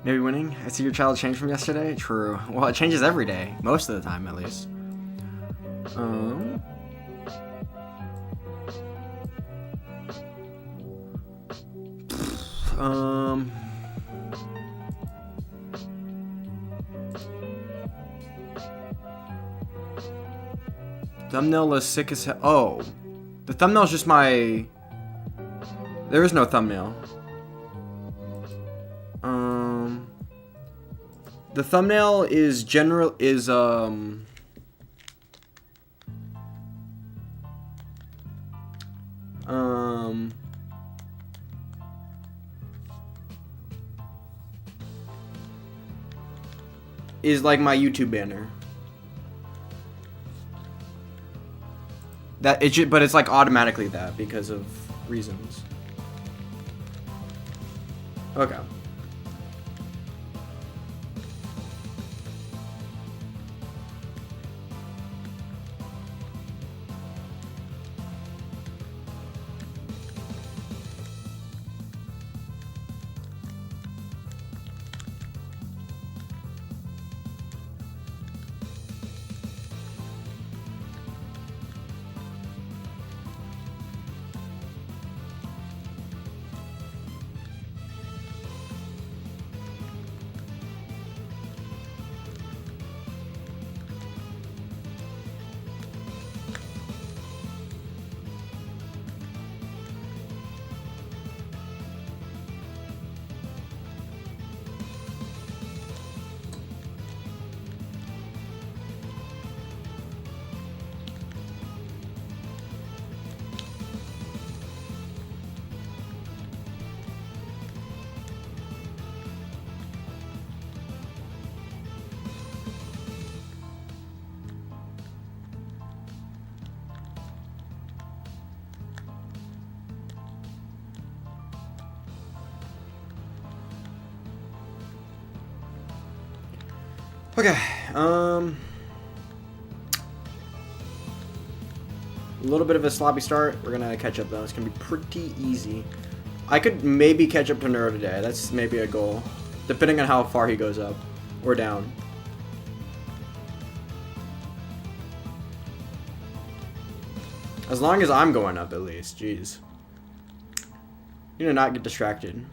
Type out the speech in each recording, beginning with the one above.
Maybe winning? I see your child changed from yesterday? True. Well, it changes every day. Most of the time, at least. Thumbnail is sick as hell. Oh. The thumbnail is just my... There is no thumbnail. The thumbnail is is like my YouTube banner. That it but it's like automatically that because of reasons. Okay. Okay, a little bit of a sloppy start. We're gonna catch up though. It's gonna be pretty easy. I could maybe catch up to Neuro today. That's maybe a goal, depending on how far he goes up or down. As long as I'm going up, at least. Jeez. You need to not get distracted.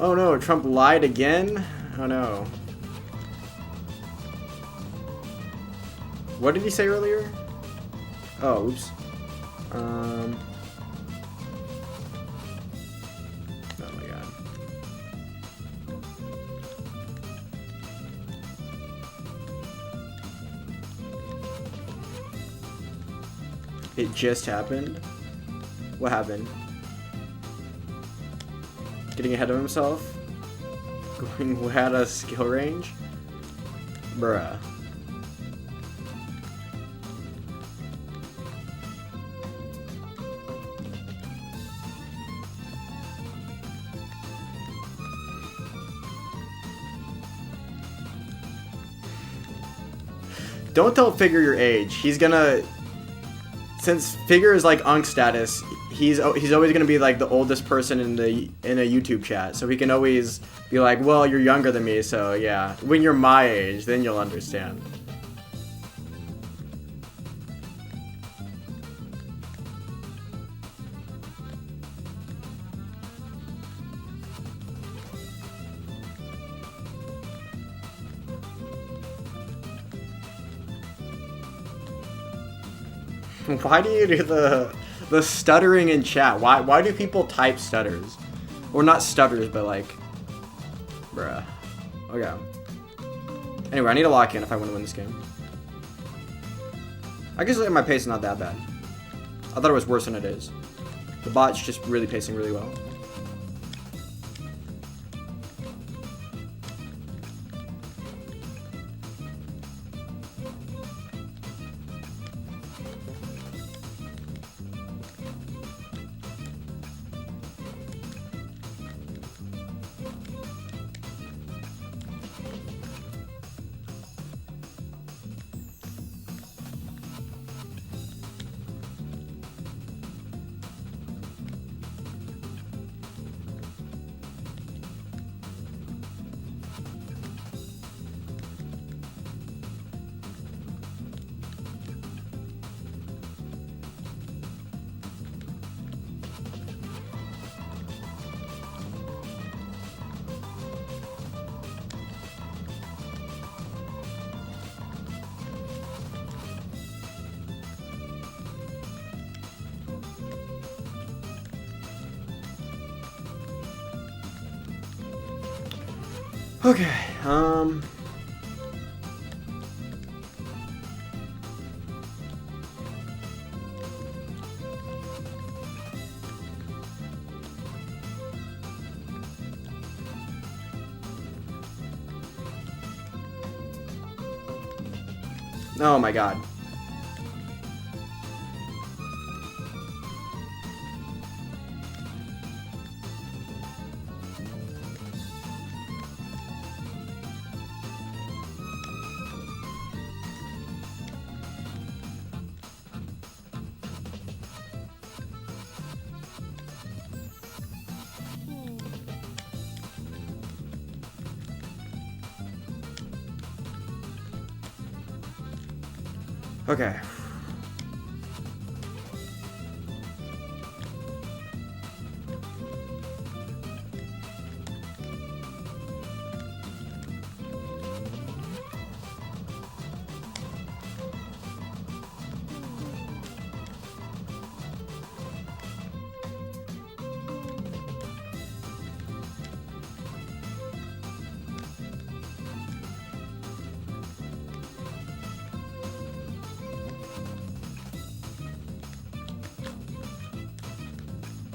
Oh no, Trump lied again? Oh no. What did he say earlier? Oh, oops. Oh my god. It just happened? What happened? Getting ahead of himself? Going out of skill range? Bruh. Don't tell Figure your age. He's gonna... Since Figure is like Unk status, he's always gonna be like the oldest person in a YouTube chat, so he can always be like, well, you're younger than me, so yeah. When you're my age, then you'll understand. Why do you do the stuttering in chat? Why do people type stutters? Or not stutters, but like... Bruh. Okay. Anyway, I need to lock in if I want to win this game. I guess my pace is not that bad. I thought it was worse than it is. The bot's just really pacing really well. Okay, oh my god. Okay.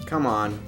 Come on.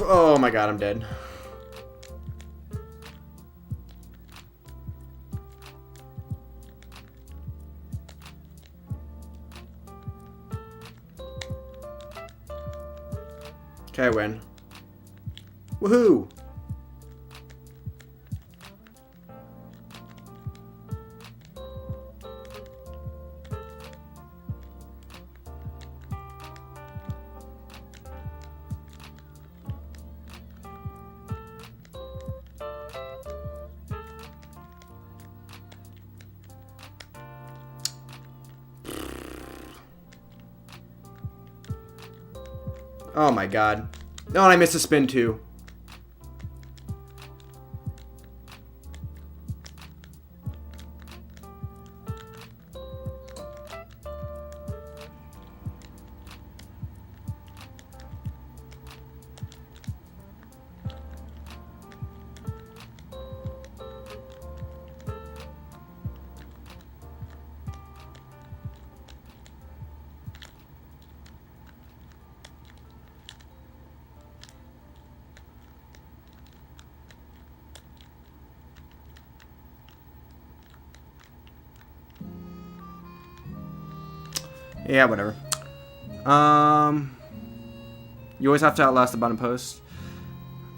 Oh my god, I'm dead. Okay, I win. Woohoo! Oh my god. No, and I missed a spin too. Yeah, whatever. You always have to outlast the button post.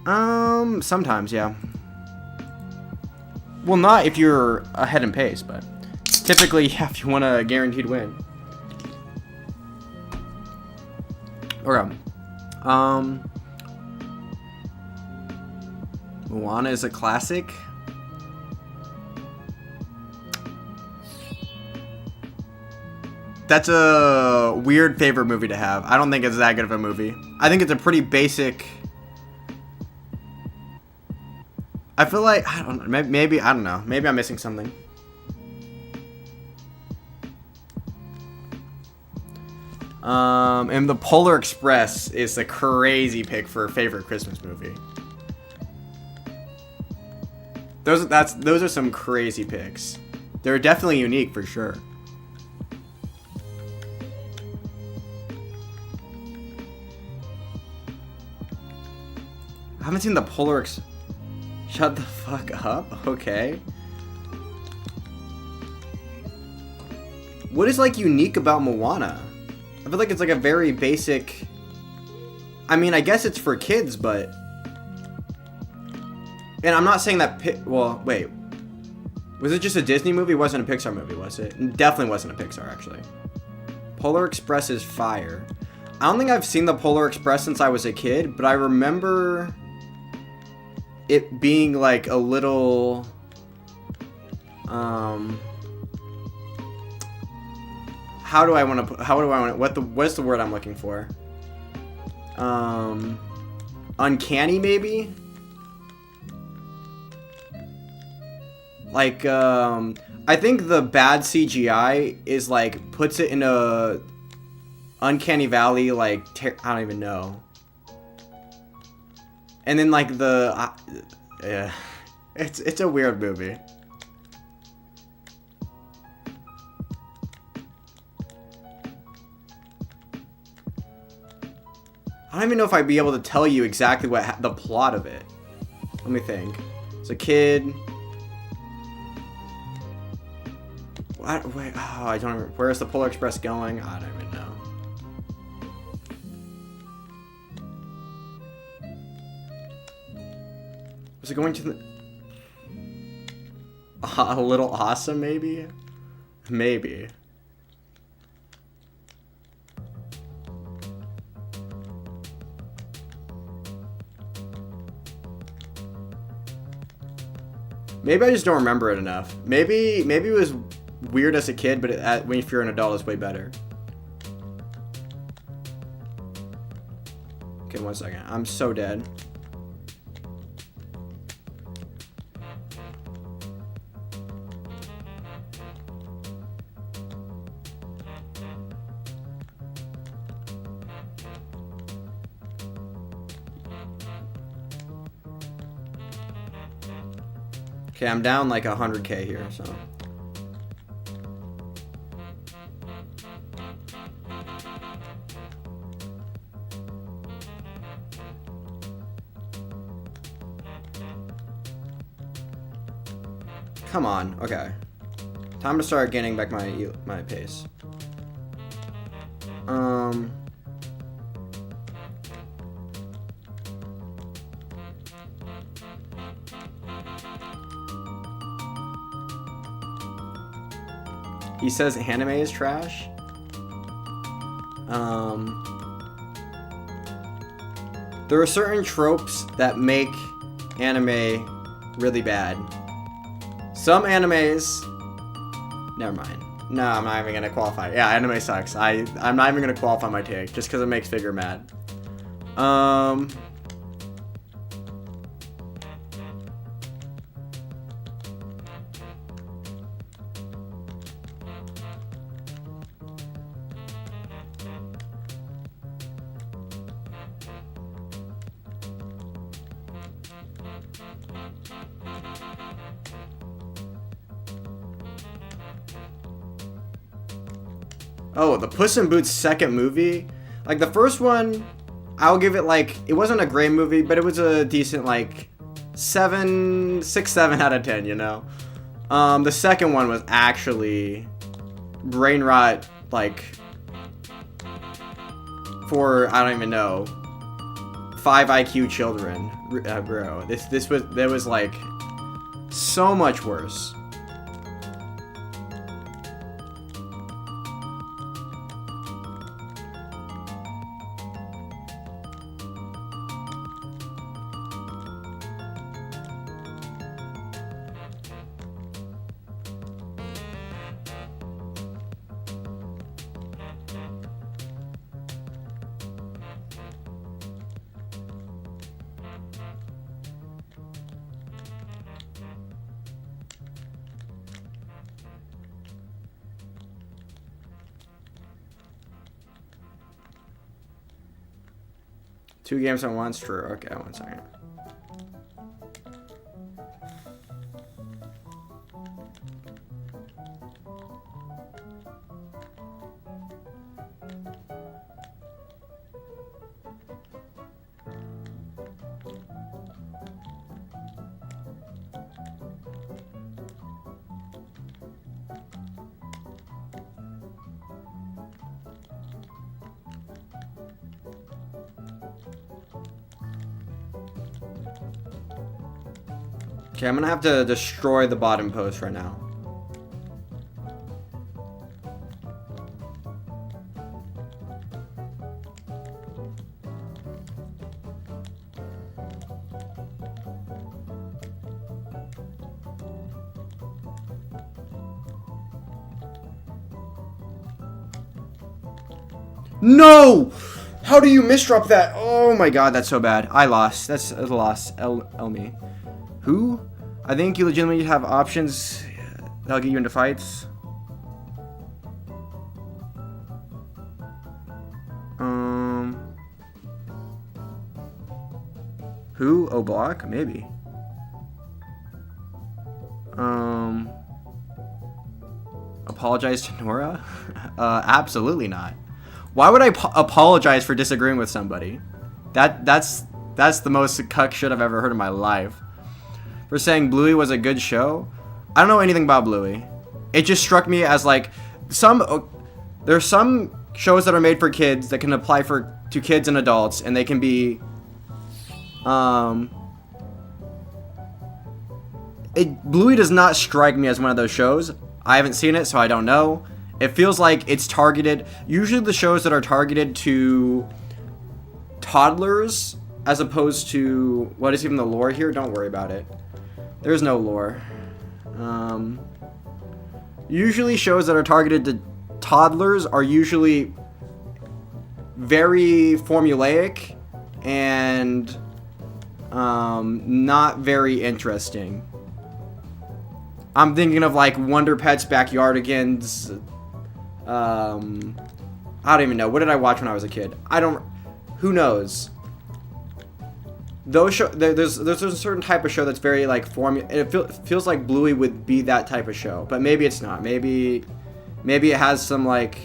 Sometimes, yeah. Well, not if you're ahead in pace, but... typically, yeah, if you want a guaranteed win. Okay. Moana is a classic. That's a weird favorite movie to have. I don't think it's that good of a movie. I think it's a pretty basic... I feel like... I don't know. Maybe... I don't know. Maybe I'm missing something. And the Polar Express is a crazy pick for a favorite Christmas movie. Those are some crazy picks. They're definitely unique for sure. I haven't seen the Polar Shut the fuck up. Okay. What is like unique about Moana? I feel like it's like a very basic... I mean, I guess it's for kids, but... And I'm not saying that... Well, wait. Was it just a Disney movie? It wasn't a Pixar movie, was it? It definitely wasn't a Pixar, actually. Polar Express is fire. I don't think I've seen the Polar Express since I was a kid, but I remember it being like a little... How do I want to... What's the word I'm looking for? Uncanny, maybe? Like, I think the bad CGI is, like, puts it in a uncanny valley, like, I don't even know. And then, like, yeah. It's a weird movie. I don't even know if I'd be able to tell you exactly what the plot of it. Let me think. It's a kid. What? Wait, oh, I don't remember. Where is the Polar Express going? I don't even know. Was it going to the... A Little Awesome, maybe? Maybe. Maybe I just don't remember it enough. Maybe it was weird as a kid, but if you're an adult, it's way better. Okay, 1 second. I'm so dead. Okay, I'm down like 100K here, so. Come on, okay. Time to start getting back my pace. He says anime is trash. There are certain tropes that make anime really bad. Some animes... Never mind. No, I'm not even gonna qualify. Yeah, anime sucks. I'm not even gonna qualify my take just because it makes Figure mad. Oh, the Puss in Boots second movie? Like, the first one, I'll give it, like, it wasn't a great movie, but it was a decent, like, 6, 7 out of 10, you know? The second one was actually brain rot, like, for, I don't even know, 5 IQ children, bro. There was, like, so much worse. 2 games at once? True. Okay, 1 second. Okay, I'm gonna have to destroy the bottom post right now. No! How do you misdrop that? Oh my god, that's so bad. I lost. That's a loss. Me. Who? I think you legitimately have options that'll get you into fights. Who? Oh, block? Maybe. Apologize to Nora? Absolutely not. Why would I apologize for disagreeing with somebody? That's the most cuck shit I've ever heard in my life. For saying Bluey was a good show. I don't know anything about Bluey. It just struck me as like there's some shows that are made for kids that can apply to kids and adults, and they can be Bluey does not strike me as one of those shows. I haven't seen it, so I don't know. It feels like it's targeted. Usually the shows that are targeted to toddlers, as opposed to, what is even the lore here? Don't worry about it. There's no lore. Usually shows that are targeted to toddlers are usually very formulaic and not very interesting. I'm thinking of like Wonder Pets, Backyardigans. I don't even know. What did I watch when I was a kid? Who knows? There's a certain type of show that's very like it feels like Bluey would be that type of show, but maybe it's not. Maybe it has some like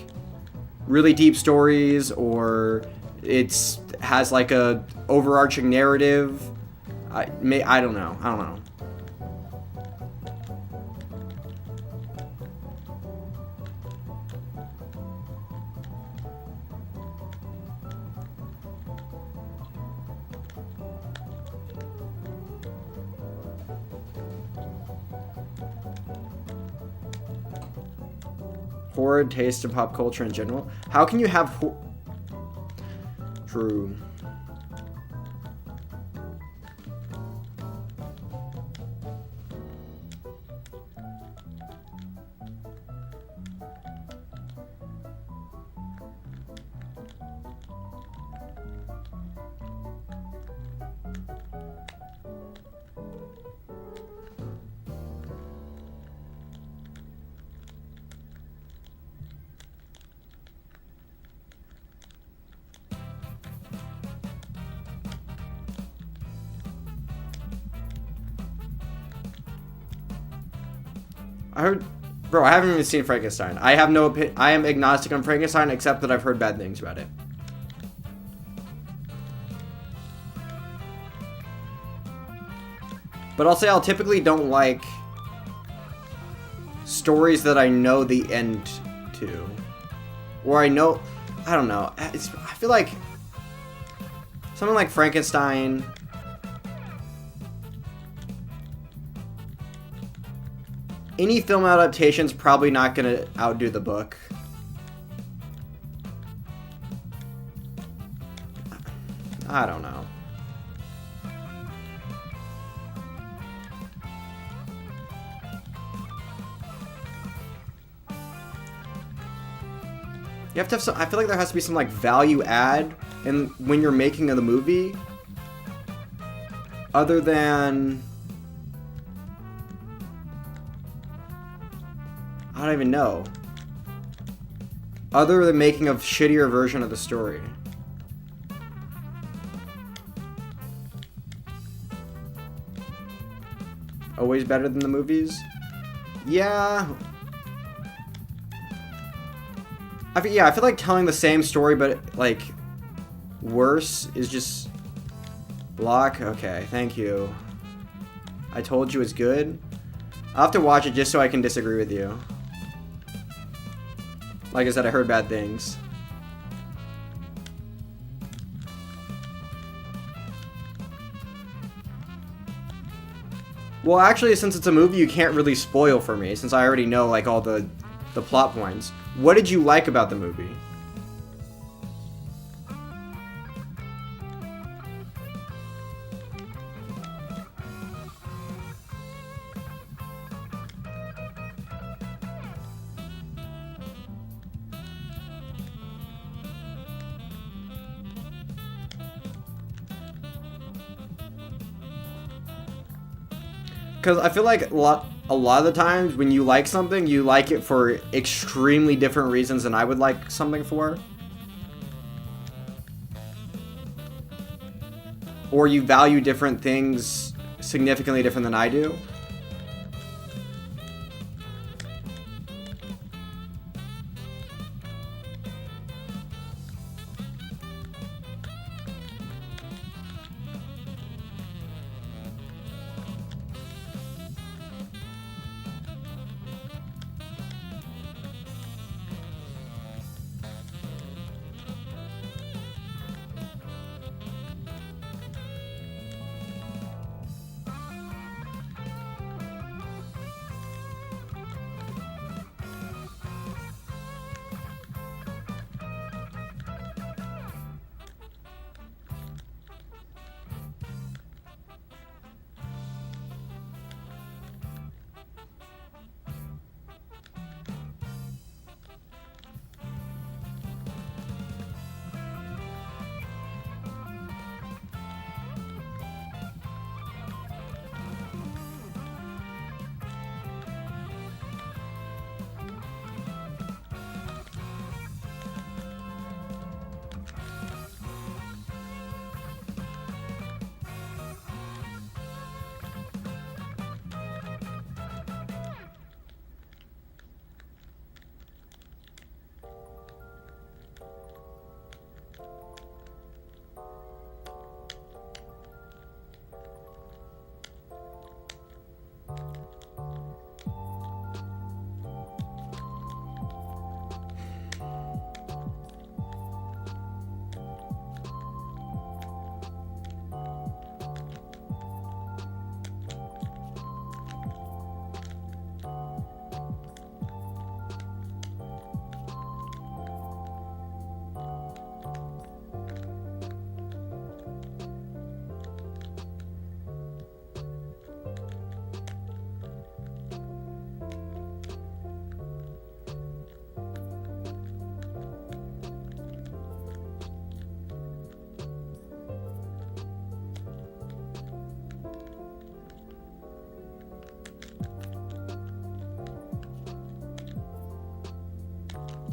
really deep stories, or it has like a overarching narrative. I don't know. Horrid taste in pop culture in general. How can you have True. Bro, I haven't even seen Frankenstein. I have no opinion. I am agnostic on Frankenstein, except that I've heard bad things about it. But I'll say I'll typically don't like stories that I know the end to. Or I don't know. I feel like something like Frankenstein. Any film adaptation's probably not gonna outdo the book. I don't know. You have to have some, I feel like there has to be some like value add in when you're making the movie, other than, I don't even know. Other than making a shittier version of the story. always better than the movies? Yeah. I feel like telling the same story, but, like, worse is just... Block? Okay, thank you. I told you it's good. I'll have to watch it just so I can disagree with you. Like I said, I heard bad things. Well, actually, since it's a movie, you can't really spoil for me, since I already know, like, all the plot points. What did you like about the movie? Because I feel like a lot of the times when you like something, you like it for extremely different reasons than I would like something for. Or you value different things significantly different than I do.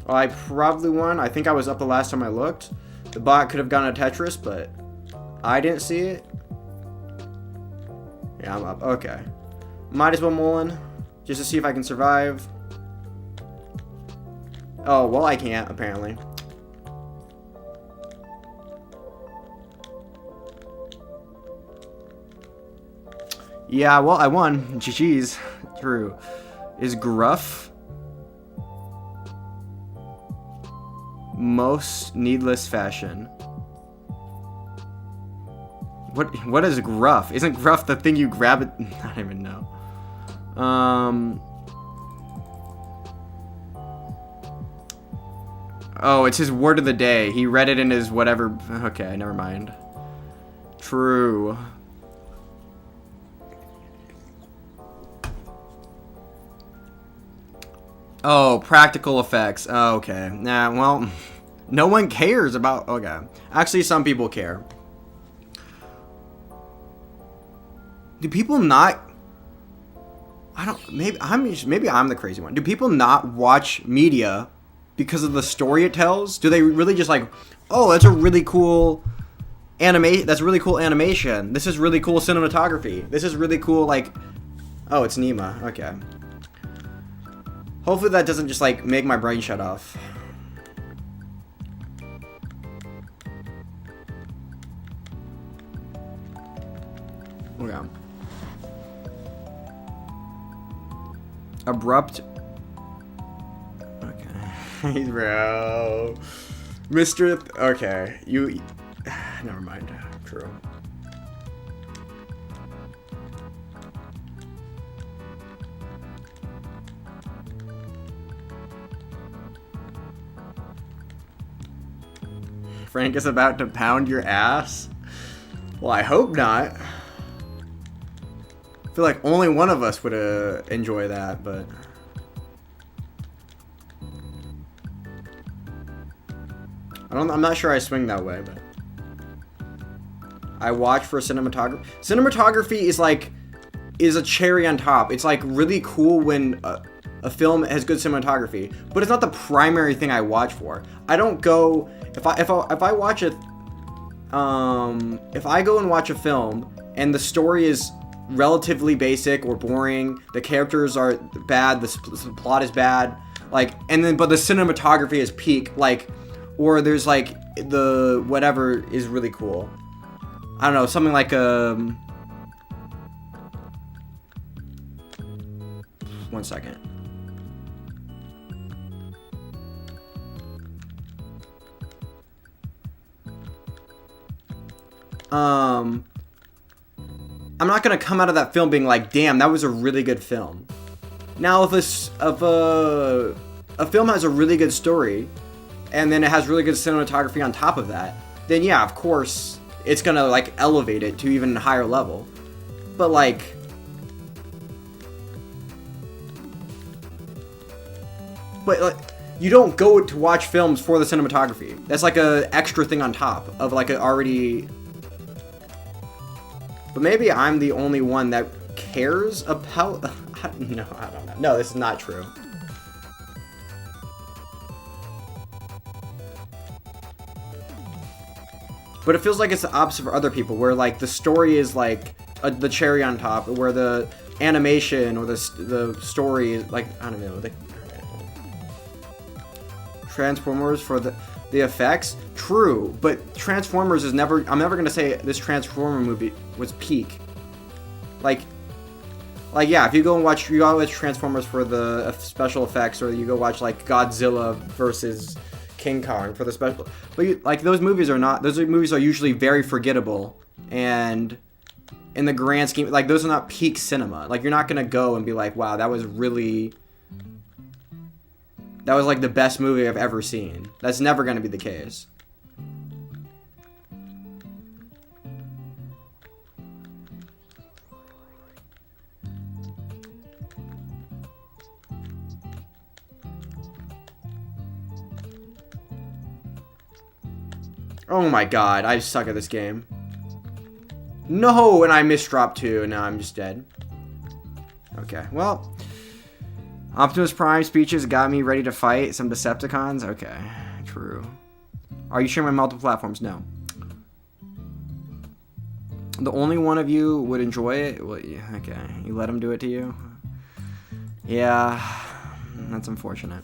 I probably won. I think I was up the last time I looked. The bot could have gone to Tetris, but I didn't see it. Yeah, I'm up. Okay. Might as well Mullen, just to see if I can survive. Oh, well, I can't, apparently. Yeah, well, I won. GG's. True. Is gruff most needless fashion? What is gruff? Isn't gruff the thing you grab it? I don't even know. Oh, it's his word of the day. He read it in his whatever. Okay, never mind. True. Oh, practical effects. Oh, okay. Nah, well, no one cares about... Okay. Actually, some people care. Do people not... I don't... Maybe I'm the crazy one. Do people not watch media because of the story it tells? Do they really just like... Oh, that's a really cool... That's really cool animation. This is really cool cinematography. This is really cool, like... Oh, it's Nima. Okay. Hopefully that doesn't just, like, make my brain shut off. Okay. Abrupt. Okay. Bro. Mr. Okay. You. Never mind. True. Frank is about to pound your ass? Well, I hope not. I feel like only one of us would enjoy that, but... I'm not sure I swing that way, but... I watch for cinematography. Cinematography is a cherry on top. It's like really cool when a film has good cinematography, but it's not the primary thing I watch for. I don't go... If I watch a... if I go and watch a film and the story is relatively basic or boring, the characters are bad, the plot is bad, like, and then but the cinematography is peak, like, or there's like the whatever is really cool. I don't know, something like one second. I'm not gonna come out of that film being like, damn, that was a really good film. Now, if a film has a really good story, and then it has really good cinematography on top of that, then yeah, of course, it's gonna like elevate it to even higher level. But like, you don't go to watch films for the cinematography. That's like a extra thing on top of like a already. But maybe I'm the only one that cares about... No, I don't know. No, this is not true. But it feels like it's the opposite for other people, where like the story is like the cherry on top, where the animation or the story is like, I don't know, the Transformers for the effects. True, but Transformers is never... I'm never gonna say this Transformer movie was peak. Like yeah, if you go and watch Transformers for the special effects, or you go watch like Godzilla versus King Kong for the special, but like those movies are usually very forgettable, and in the grand scheme, like those are not peak cinema. Like you're not gonna go and be like, wow, that was like the best movie I've ever seen. That's never gonna be the case. Oh my god, I suck at this game. No, and I missed drop 2, and now I'm just dead. Okay, well. Optimus Prime speeches got me ready to fight some Decepticons? Okay, true. Are you sharing my multiple platforms? No. The only one of you would enjoy it? Well, yeah, okay. You let him do it to you? Yeah, that's unfortunate.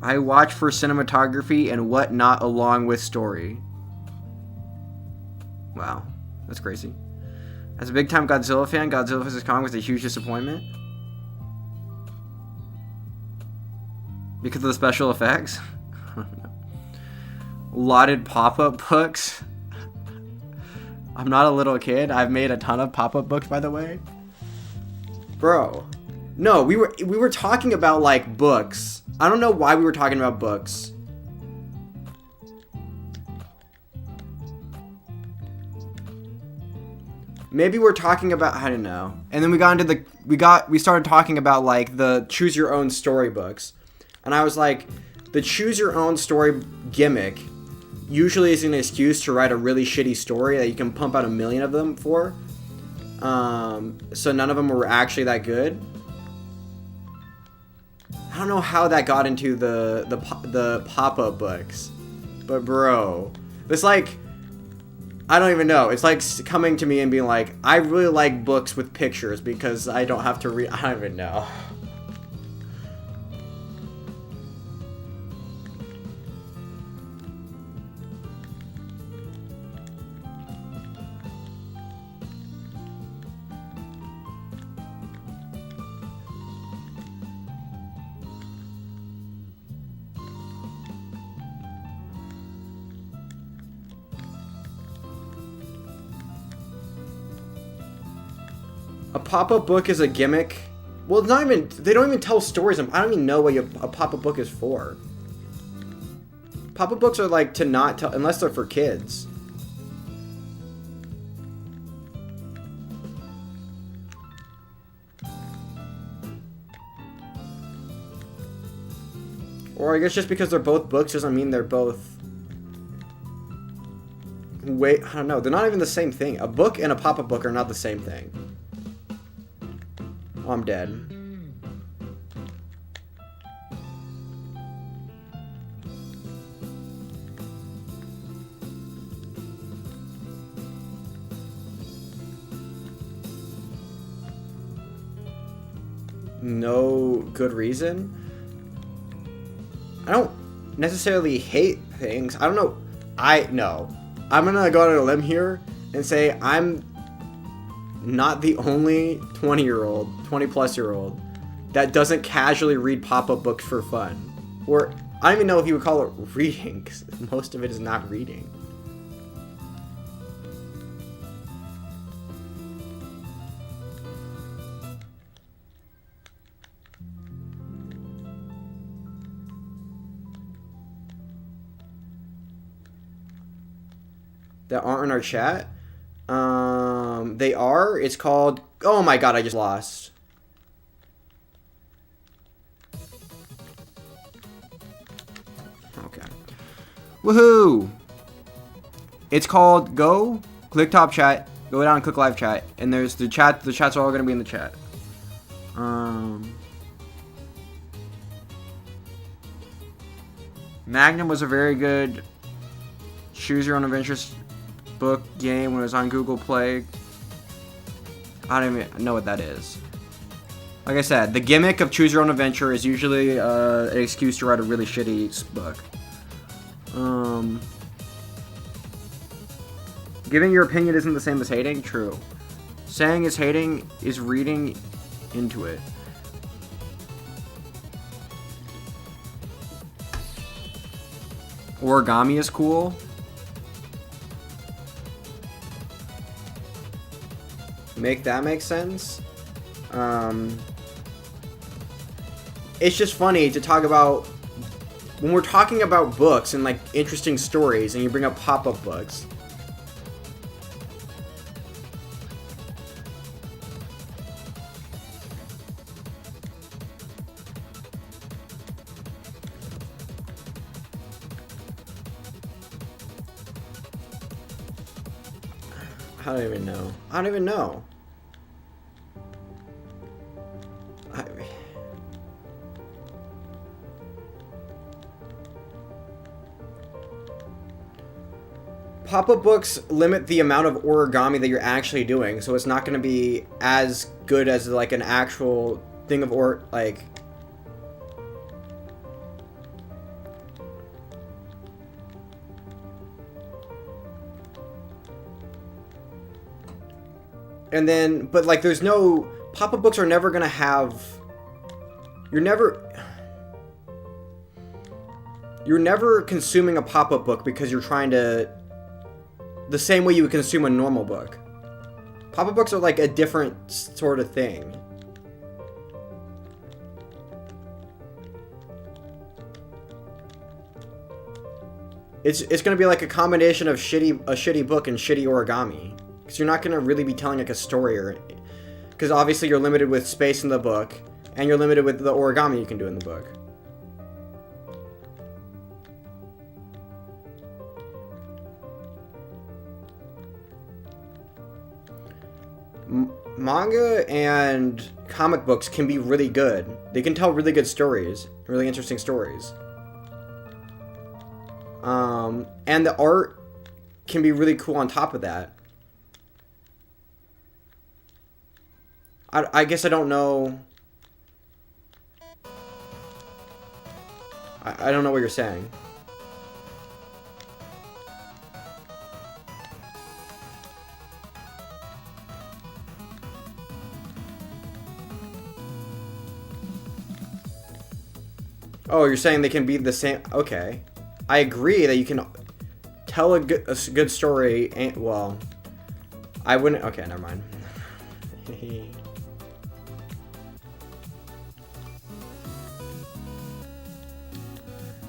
I watch for cinematography and whatnot along with story. Wow, that's crazy. As a big-time Godzilla fan, Godzilla vs. Kong was a huge disappointment. Because of the special effects? Lauded pop-up books. I'm not a little kid. I've made a ton of pop-up books, by the way. Bro. No, we were talking about, like, books. I don't know why we were talking about books. Maybe we're talking about, I don't know. And then we got into we started talking about like the choose your own story books. And I was like, the choose your own story gimmick usually is an excuse to write a really shitty story that you can pump out 1 million of them for. So none of them were actually that good. I don't know how that got into the pop-up books, but bro, it's like, I don't even know. It's like coming to me and being like, I really like books with pictures because I don't have to read. I don't even know. A pop-up book is a gimmick. Well, it's not even. They don't even tell stories. I don't even know what a pop-up book is for. Pop-up books are like to not tell, unless they're for kids. Or I guess just because they're both books doesn't mean they're both. Wait, I don't know. They're not even the same thing. A book and a pop-up book are not the same thing. Oh, I'm dead. No good reason? I don't necessarily hate things. I don't know. No. I'm gonna go out on a limb here and say I'm not the only 20-plus-year-old that doesn't casually read pop-up books for fun. Or, I don't even know if you would call it reading, because most of it is not reading. That aren't in our chat? They are. It's called... Oh my god, I just lost. Okay. Woohoo! It's called... Go, click top chat, go down and click live chat, and there's the chat. The chats are all going to be in the chat. Magnum was a very good choose your own adventures book game when it was on Google Play. I don't even know what that is. Like I said, the gimmick of choose your own adventure is usually an excuse to write a really shitty book. Giving your opinion isn't the same as hating? True. Saying is hating is reading into it. Origami is cool. Make that make sense? It's just funny to talk about when we're talking about books and like interesting stories and you bring up pop-up books. I don't even know. I don't even know. Pop-up books limit the amount of origami that you're actually doing, so it's not going to be as good as like an actual thing of like. And then, but like, there's no pop-up books are never gonna have. You're never consuming a pop-up book because you're trying to. The same way you would consume a normal book. Pop-up books are like a different sort of thing. It's gonna be like a combination of a shitty book and shitty origami. Because you're not gonna really be telling like a story because obviously you're limited with space in the book and you're limited with the origami you can do in the book. manga and comic books can be really good. They can tell really good stories, really interesting stories. And the art can be really cool on top of that. I guess I don't know. I don't know what you're saying. Oh, you're saying they can be the same. Okay. I agree that you can tell a good story. And, well, I wouldn't. Okay, never mind.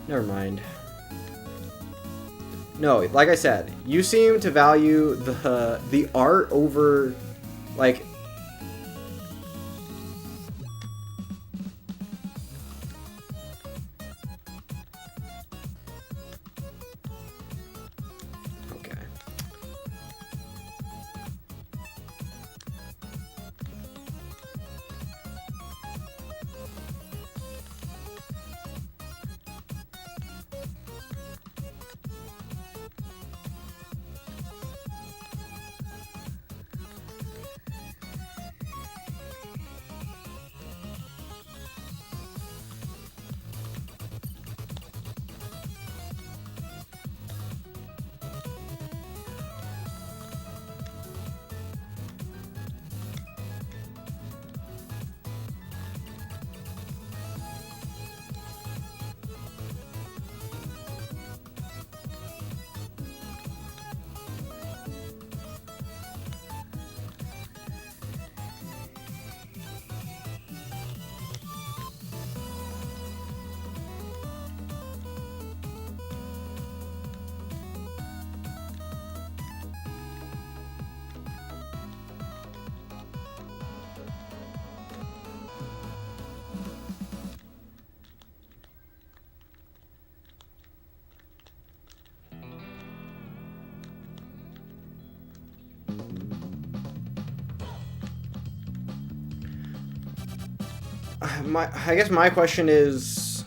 Never mind. No, like I said, you seem to value the art over, like. Okay. I guess my question is,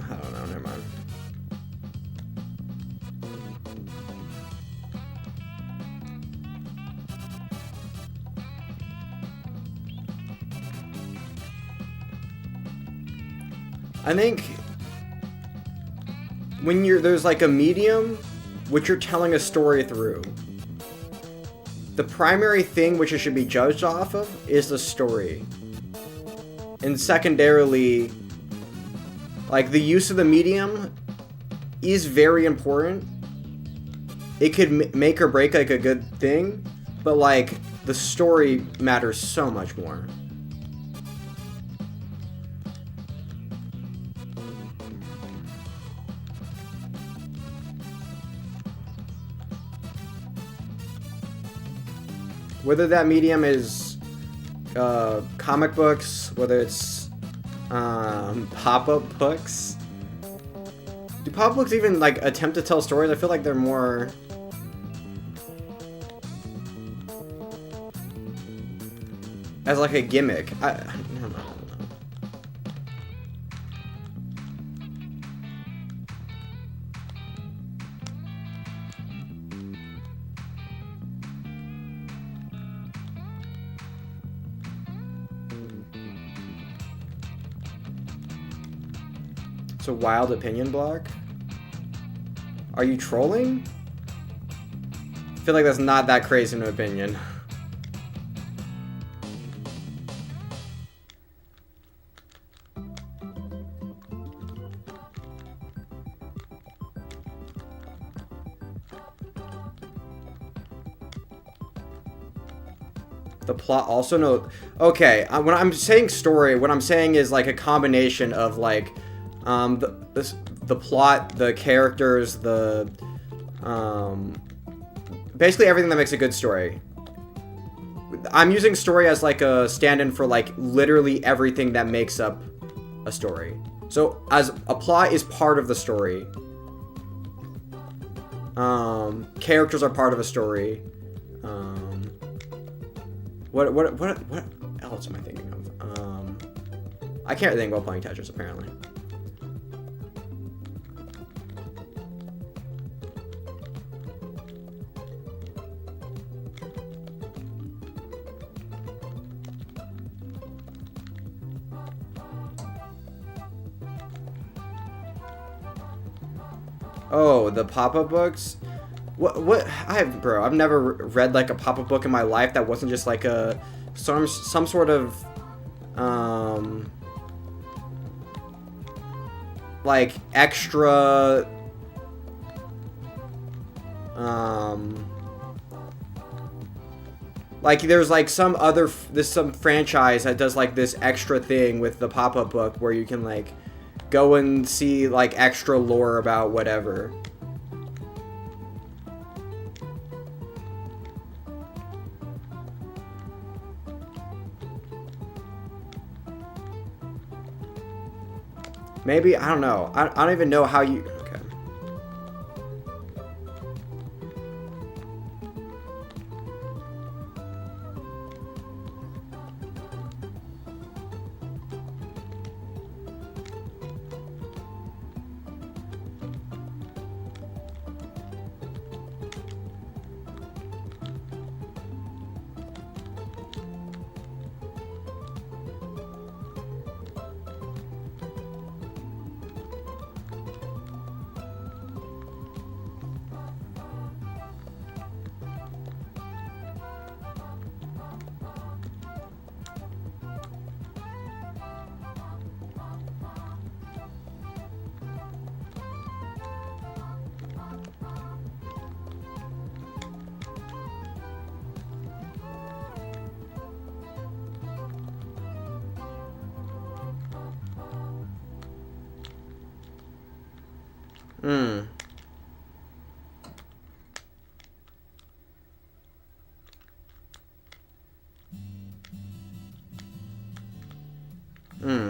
I don't know, never mind. I think when there's like a medium which you're telling a story through, the primary thing which it should be judged off of is the story. And secondarily, like, the use of the medium is very important. It could make or break, like, a good thing, but, like, the story matters so much more. Whether that medium is comic books, whether it's pop-up books. Do pop-up books even, like, attempt to tell stories? I feel like they're more... as, like, a gimmick. I don't know. It's a wild opinion block? Are you trolling? I feel like that's not that crazy an opinion. The plot also no. Okay, when I'm saying story, what I'm saying is like a combination of like the plot, the characters, the basically everything that makes a good story. I'm using story as like a stand-in for like literally everything that makes up a story. So as a plot is part of the story. Characters are part of a story. What else am I thinking of? I can't think while playing Tetris, apparently. Oh, the pop-up books? I've never read like a pop-up book in my life that wasn't just like some sort of like extra like there's like some franchise that does like this extra thing with the pop-up book where you can like go and see like extra lore about whatever. Maybe, I don't know. I don't even know how you... Okay.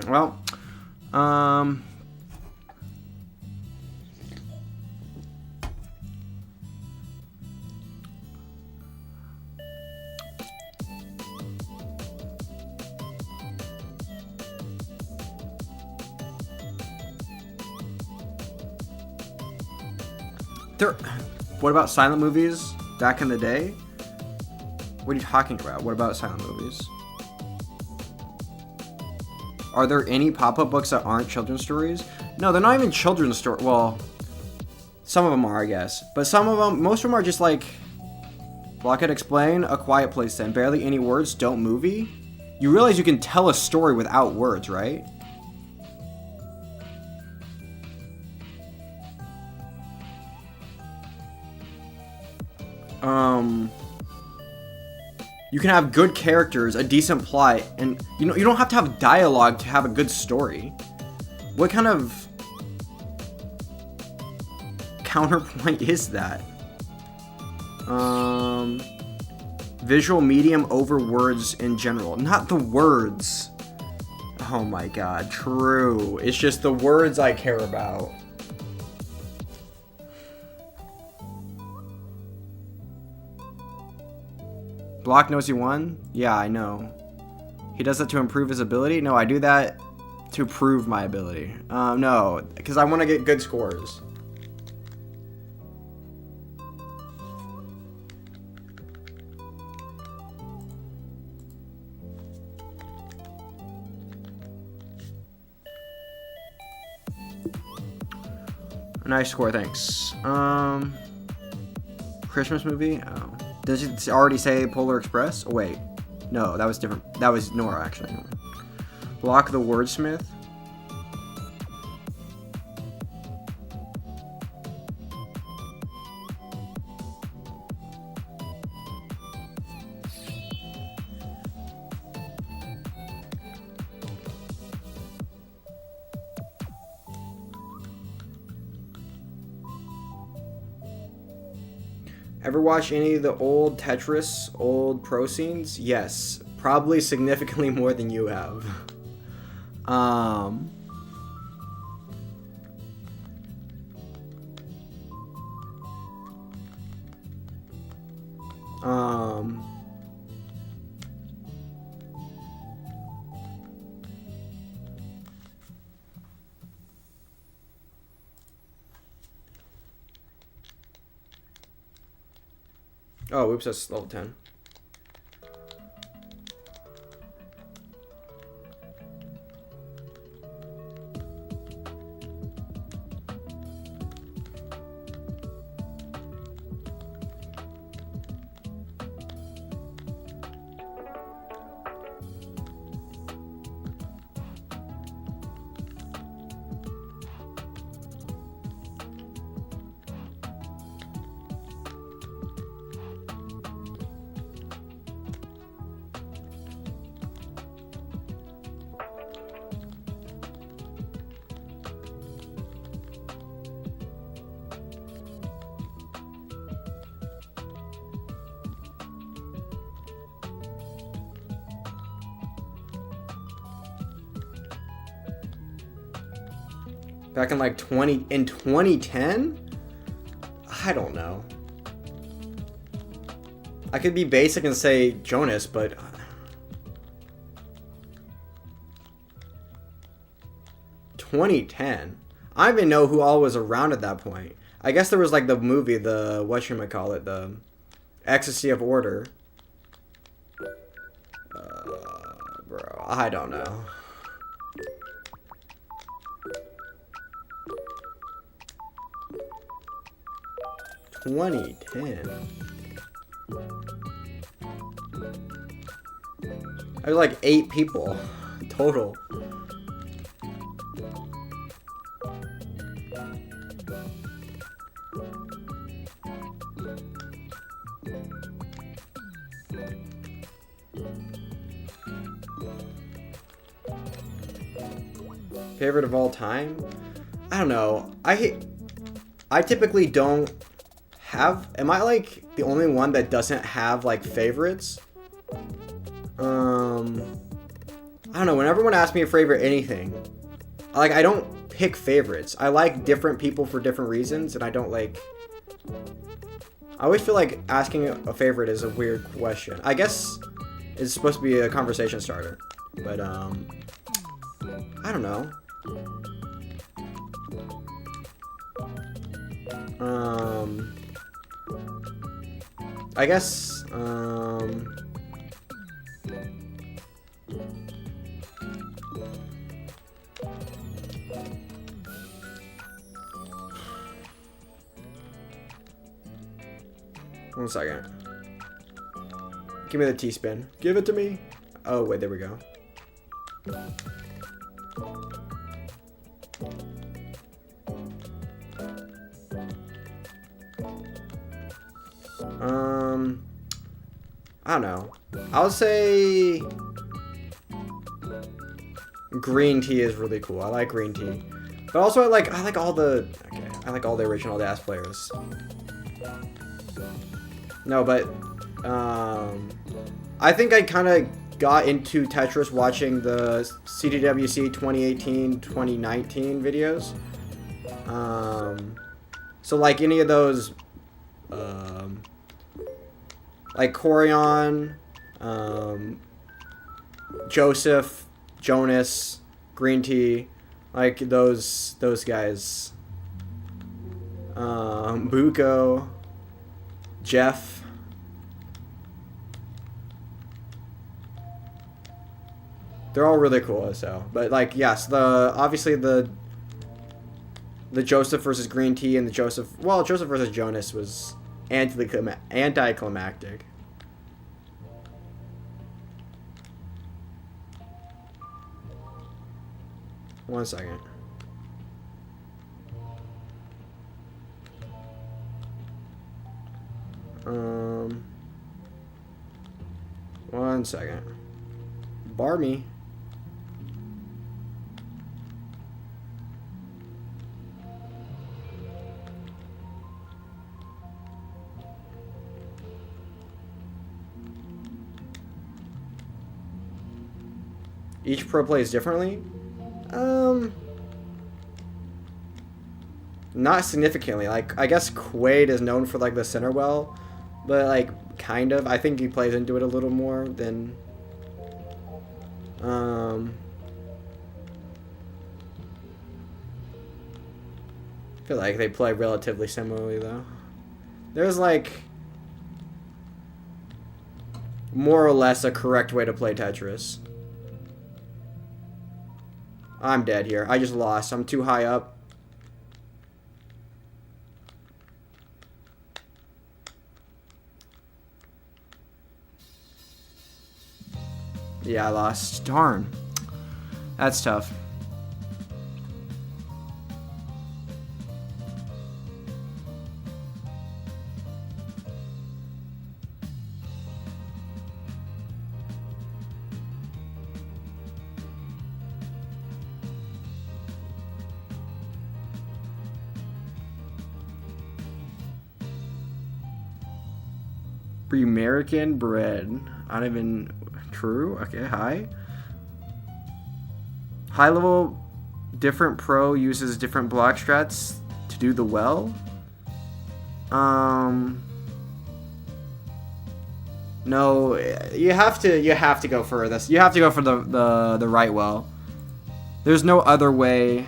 Well, what about silent movies back in the day? What are you talking about? What about silent movies? Are there any pop-up books that aren't children's stories? No, they're not even children's stories. Well, some of them are, I guess. But some of them, most of them are just like, Block It Explain, A Quiet Place then, Barely Any Words, Don't Movie. You realize you can tell a story without words, right? You can have good characters, a decent plot, and you don't have to have dialogue to have a good story. What kind of counterpoint is that? Visual medium over words in general. Not the words. Oh my god, true. It's just the words I care about. Block knows he won? Yeah, I know. He does that to improve his ability? No, I do that to prove my ability. No, because I want to get good scores. Nice score, thanks. Christmas movie? Oh. Does it already say Polar Express? Oh, wait. No, that was different. That was Nora, actually. Block the Wordsmith. Ever watch any of the old Tetris, old pro scenes? Yes, probably significantly more than you have. Oh, oops, that's level 10. Back in like 2010? I don't know. I could be basic and say Jonas, but 2010. I don't even know who all was around at that point. I guess there was like the movie, the whatchamacallit, the Ecstasy of Order. Bro, I don't know. $2010. I was like 8 people total. Favorite of all time? I don't know. I typically don't have. Am I like the only one that doesn't have like favorites? I don't know. When everyone asks me a favorite anything, like I don't pick favorites. I like different people for different reasons, and I don't like. I always feel like asking a favorite is a weird question. I guess it's supposed to be a conversation starter, but I don't know. I guess, 1 second. Give me the T-spin. Give it to me. Oh, wait, there we go. I don't know. I would say green tea is really cool. I like green tea, but also I like all the original Dash players. No, but I think I kind of got into Tetris watching the CDWC 2018-2019 videos. So like any of those. Like Corion, Joseph, Jonas, Green Tea, like those guys. Buko, Jeff. They're all really cool, so. But like, yes, obviously the Joseph versus Green Tea and the Joseph versus Jonas was anticlimactic. One second. One second. Barmy. Each pro plays differently? Not significantly. Like, I guess Quaid is known for, like, the center well, but, like, kind of. I think he plays into it a little more than, I feel like they play relatively similarly, though. There's, like, more or less a correct way to play Tetris. I'm dead here. I just lost. I'm too high up. Yeah, I lost. Darn. That's tough. American bread. I don't even... True? Okay, hi. High level different pro uses different block strats to do the well. No, you have to go for this. You have to go for the right well. There's no other way.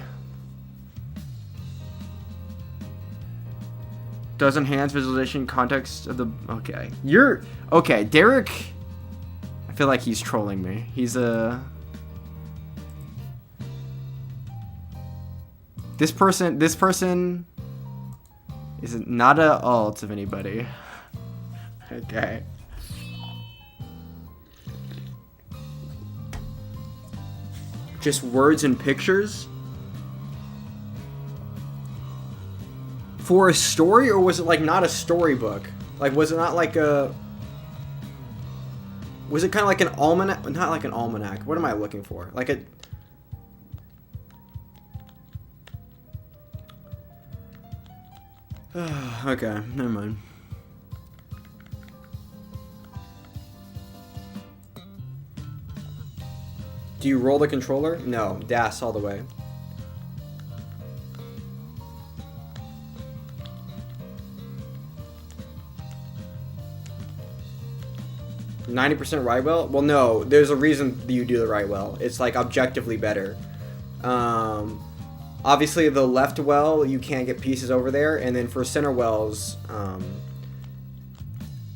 Does enhance visualization context of the... Okay. Okay, Derek... I feel like he's trolling me. He's a... This person is not a alt of anybody. Okay. Just words and pictures? For a story, or was it like not a storybook? Like, was it not like a... Was it kind of like an almanac? Not like an almanac. What am I looking for? Like a... Okay, never mind. Do you roll the controller? No, DAS all the way. 90% right well? Well, no, there's a reason you do the right well. It's like objectively better. Obviously, the left well, you can't get pieces over there, and then for center wells,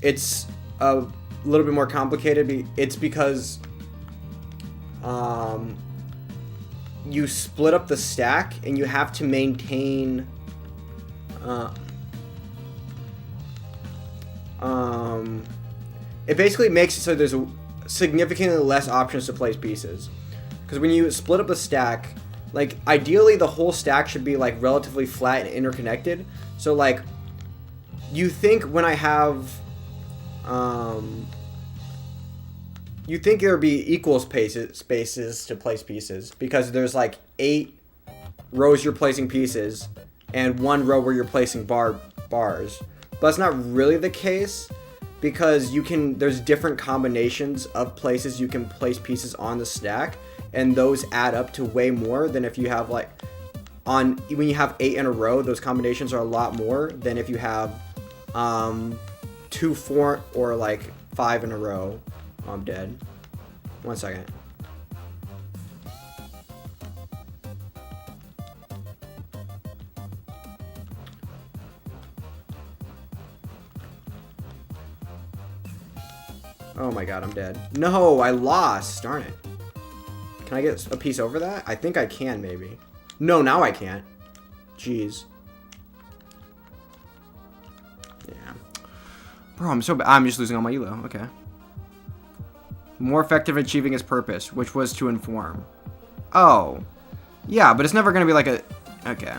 it's a little bit more complicated. It's because you split up the stack, and you have to maintain. It basically makes it so there's significantly less options to place pieces. Because when you split up the stack, like, ideally the whole stack should be, like, relatively flat and interconnected. So, like, you think when I have, you think there would be equal spaces to place pieces. Because there's, like, 8 rows you're placing pieces, and 1 row where you're placing bars. But that's not really the case. Because there's different combinations of places you can place pieces on the stack, and those add up to way more than if you have when you have 8 in a row, those combinations are a lot more than if you have 2, 4, or like 5 in a row. Oh, I'm dead. 1 second. Oh my god, I'm dead. No, I lost. Darn it. Can I get a piece over that? I think I can, maybe. No, now I can't. Jeez. Yeah. Bro, I'm so bad. I'm just losing all my elo. Okay. More effective in achieving his purpose, which was to inform. Oh. Yeah, but it's never going to be like a... Okay.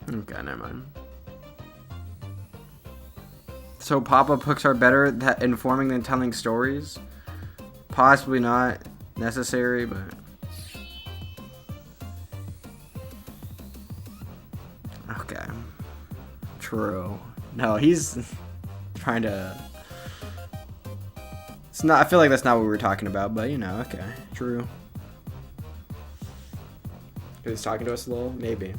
Okay, never mind. So pop-up hooks are better at informing than telling stories? Possibly not necessary, but... Okay. True. No, he's trying to... It's not... I feel like that's not what we were talking about, but you know, okay. True. He was talking to us a little? Maybe.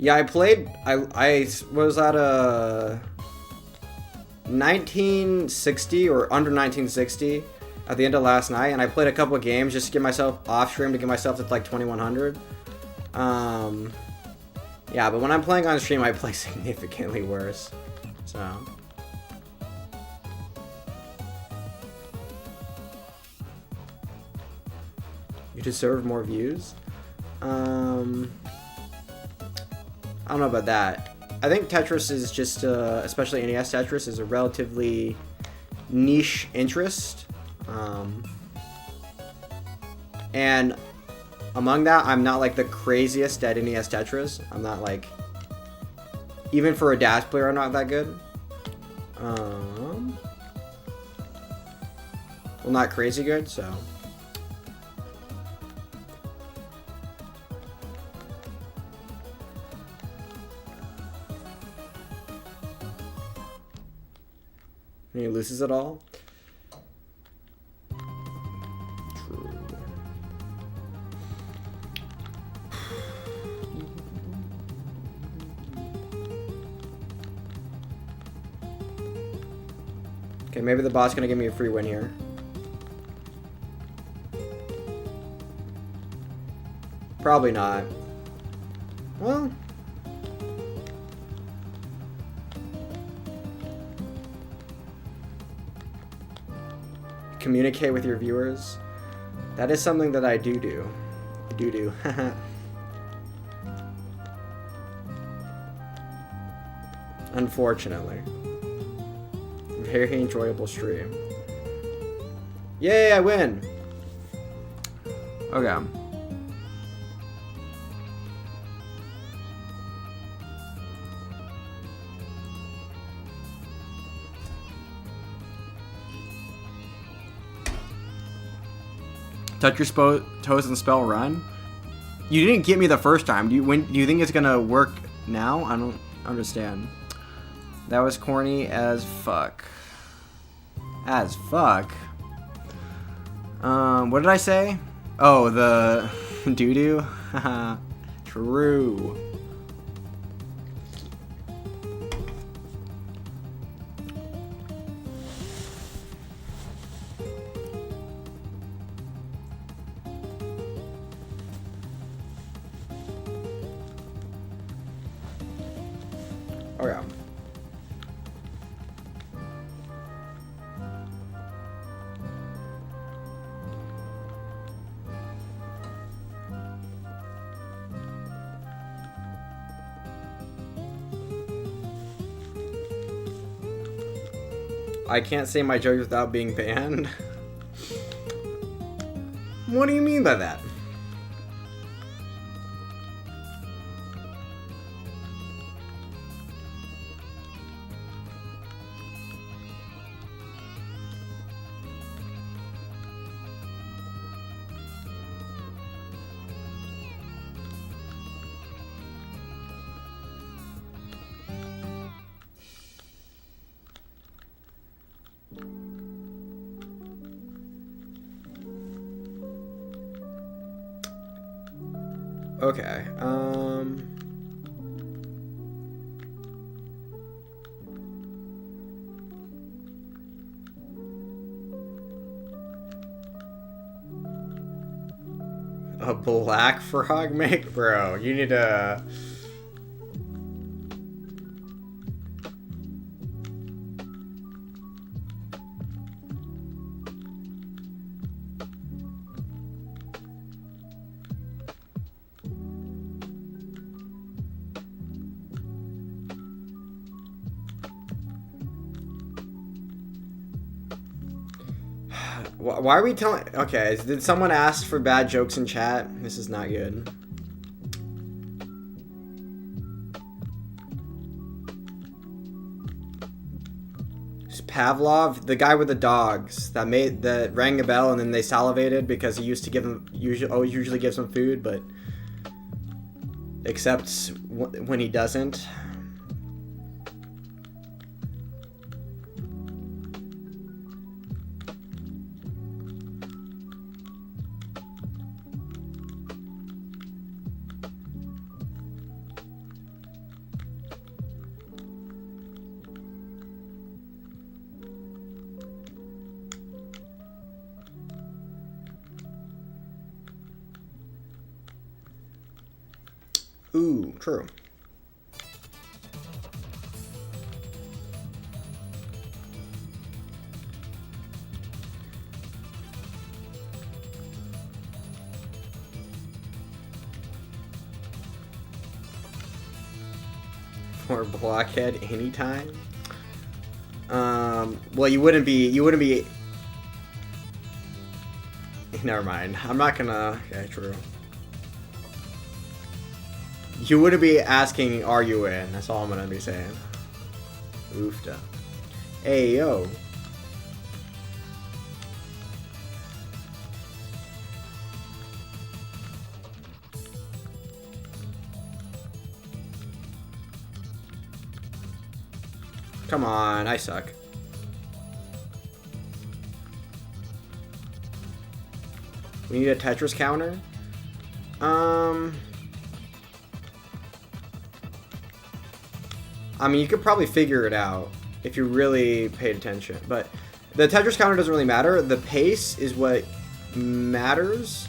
Yeah, I played. I was at a 1960 or under 1960 at the end of last night, and I played a couple of games just to get myself off stream to get myself to like 2100. Yeah, but when I'm playing on stream, I play significantly worse. So. You deserve more views? I don't know about that. I think Tetris is just, especially NES Tetris, is a relatively niche interest. And among that, I'm not like the craziest at NES Tetris. I'm not like, even for a Dash player, I'm not that good. Well, not crazy good, so. Any loses at all? True. Okay, maybe the bot's gonna give me a free win here. Probably not. Well. Communicate with your viewers. That is something that I do. Unfortunately. Very enjoyable stream. Yay, I win! Okay. Touch your toes and spell run. You didn't get me the first time. Do you think it's gonna work now? I don't understand. That was corny as fuck. As fuck. What did I say? Oh, the doo-doo? Haha. True. Okay. I can't say my jokes without being banned. What do you mean by that? Okay, a black frog make? Bro, you need to... Why are we telling... Okay, did someone ask for bad jokes in chat? This is not good. It's Pavlov, the guy with the dogs that rang a bell and then they salivated because he used to give them usually gives them food, but except when he doesn't. Ooh, true. For blockhead anytime. Well, you wouldn't be. Never mind. I'm not gonna. Okay, true. You wouldn't be asking, "Are you in?" That's all I'm gonna be saying. Oofda. Hey yo. Come on, I suck. We need a Tetris counter. I mean, you could probably figure it out if you really paid attention. But the Tetris counter doesn't really matter. The pace is what matters.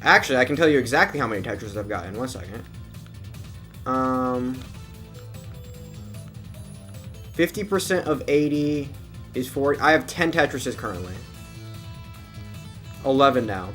Actually, I can tell you exactly how many Tetris I've gotten. 1 second. 50% of 80 is 40. I have 10 Tetrises currently. 11 now.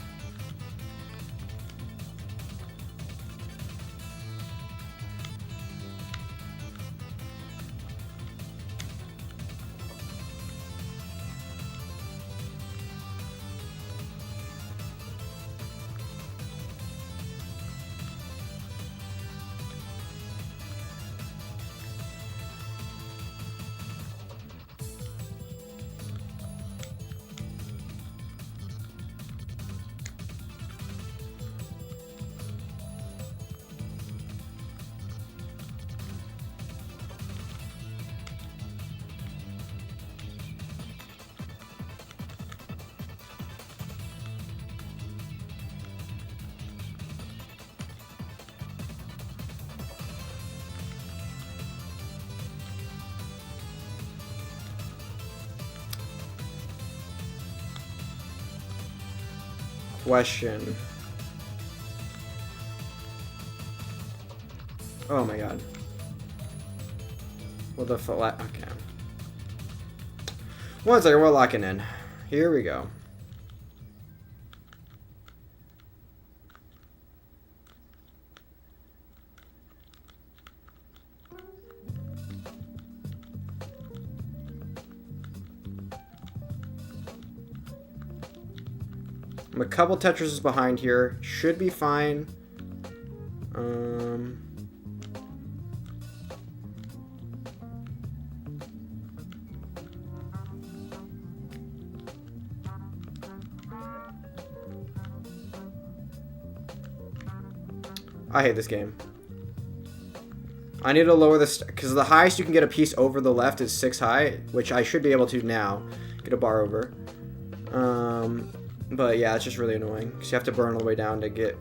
Question. Oh my god. What the fuck? Okay. 1 second, we're locking in. Here we go. I'm a couple Tetrises behind here. Should be fine. I hate this game. I need to lower this because the highest you can get a piece over the left is 6 high, which I should be able to now get a bar over. But yeah, it's just really annoying because you have to burn all the way down to get.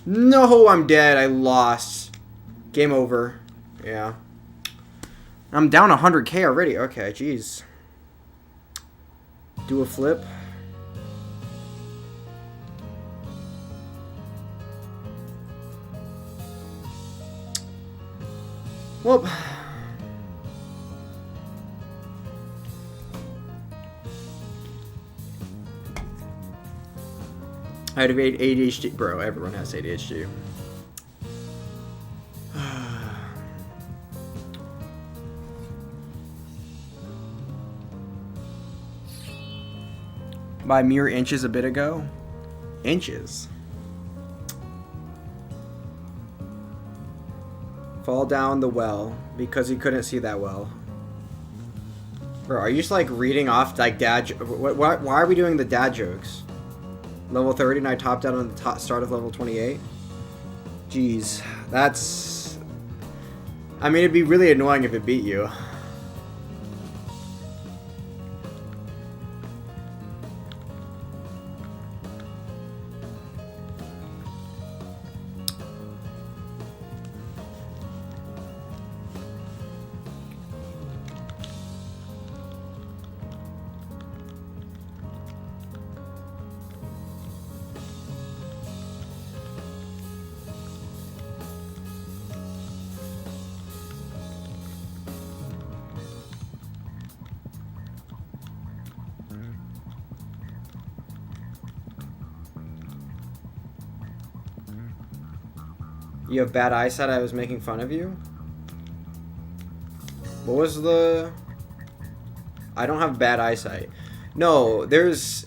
No, I'm dead. I lost. Game over. Yeah. I'm down 100k already. Okay, jeez. Do a flip. Well. I have ADHD. Bro, everyone has ADHD. by mere inches a bit ago. Inches. Fall down the well because he couldn't see that well. Bro, are you just like reading off like dad? Why are we doing the dad jokes? Level 30 and I topped out on the start of level 28. Jeez, that's. I mean, it'd be really annoying if it beat you. You have bad eyesight, I was making fun of you? What was the... I don't have bad eyesight. No, there's...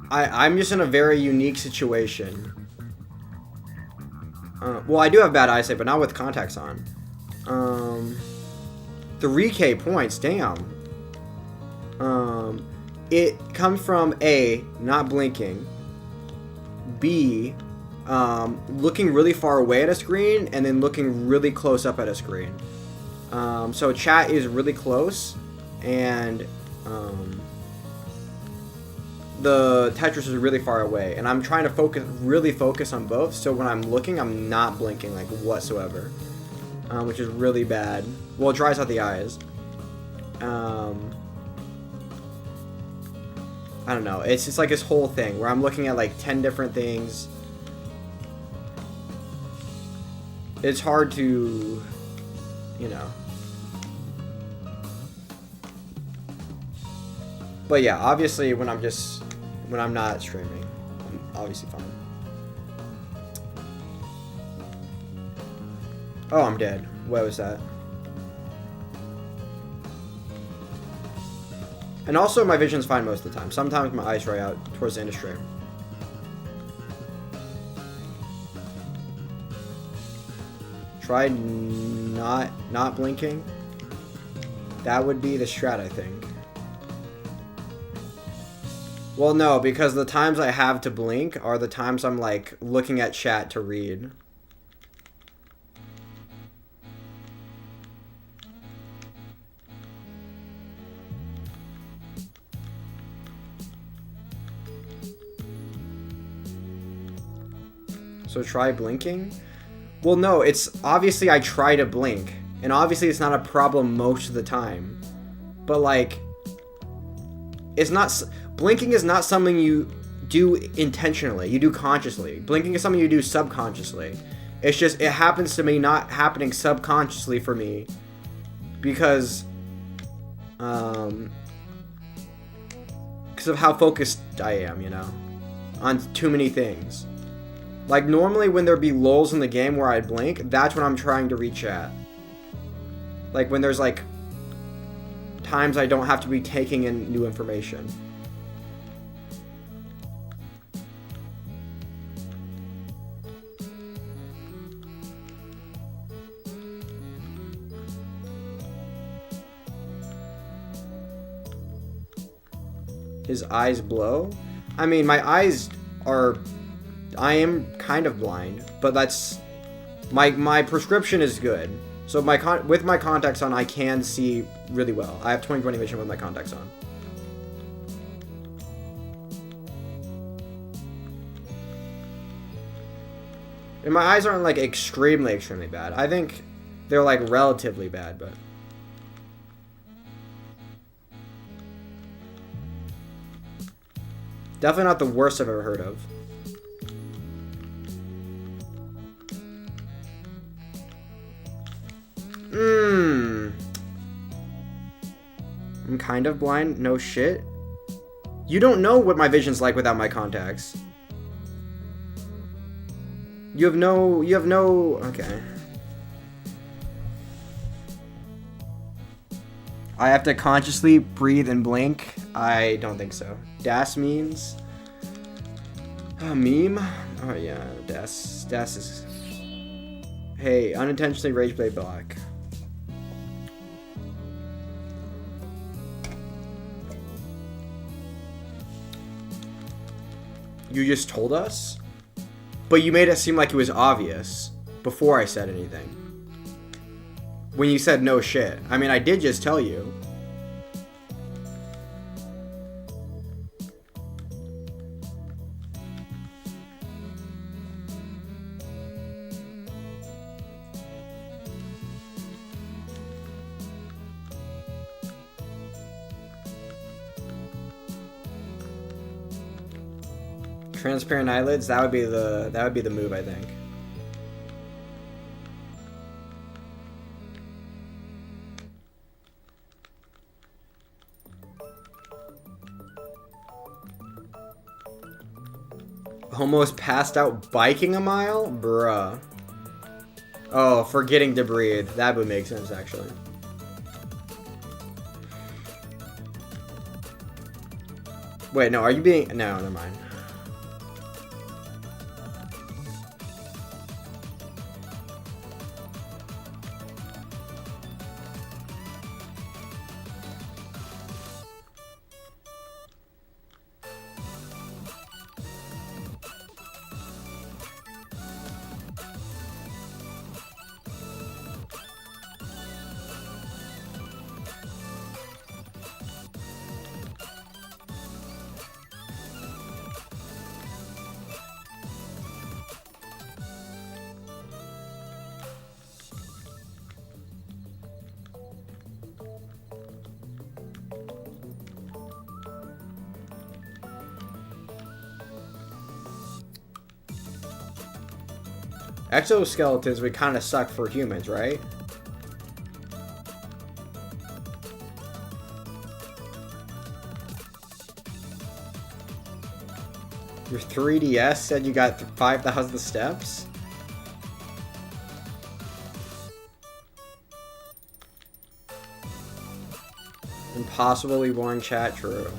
I'm just in a very unique situation. Well, I do have bad eyesight, but not with contacts on. 3K points, damn. It comes from A, not blinking. B... looking really far away at a screen and then looking really close up at a screen. So chat is really close and the Tetris is really far away, and I'm trying to really focus on both, so when I'm looking I'm not blinking like whatsoever, which is really bad. Well, it dries out the eyes. I don't know, it's just like this whole thing where I'm looking at like 10 different things. It's hard to, you know. But yeah, obviously when I'm not streaming, I'm obviously fine. Oh, I'm dead. What was that? And also my vision's fine most of the time. Sometimes my eyes dry out towards the end of stream. Try not blinking. That would be the strat, I think. Well, no, because the times I have to blink are the times I'm like looking at chat to read. So try blinking. Well, no, it's obviously I try to blink, and obviously it's not a problem most of the time, but like, it's not, blinking is not something you do intentionally, you do consciously. Blinking is something you do subconsciously. It's just, it happens to me not happening subconsciously for me, because of how focused I am, you know, on too many things. Like, normally when there be lulls in the game where I blink, that's when I'm trying to read chat. Like, when there's, like, times I don't have to be taking in new information. His eyes blow? I mean, my eyes are... I am kind of blind, but that's my prescription is good. So with my contacts on, I can see really well. I have 20/20 vision with my contacts on. And my eyes aren't like extremely bad. I think they're like relatively bad, but definitely not the worst I've ever heard of. I'm kind of blind, no shit. You don't know what my vision's like without my contacts. You have no, okay. I have to consciously breathe and blink? I don't think so. Das means? Meme? Oh yeah, Das is... Hey, unintentionally rage play block. You just told us? But you made it seem like it was obvious before I said anything. When you said no shit. I mean, I did just tell you. Transparent eyelids, that would be the move, I think. Almost passed out biking a mile? Bruh. Oh, forgetting to breathe. That would make sense, actually. Wait, no, are you being... No, never mind. Exoskeletons would kind of suck for humans, right? Your 3DS said you got 5,000 steps? Impossibly born chat, true.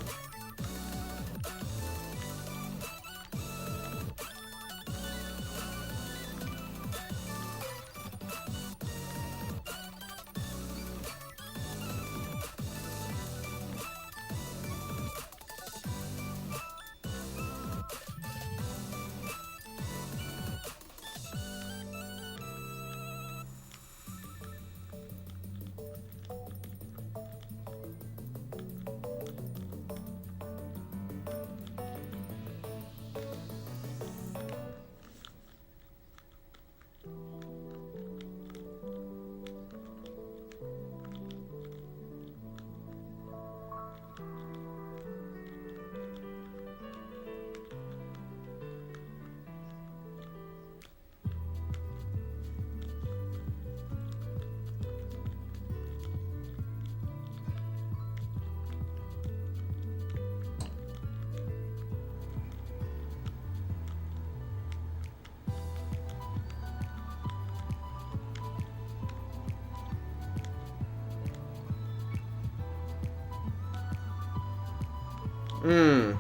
Hmm.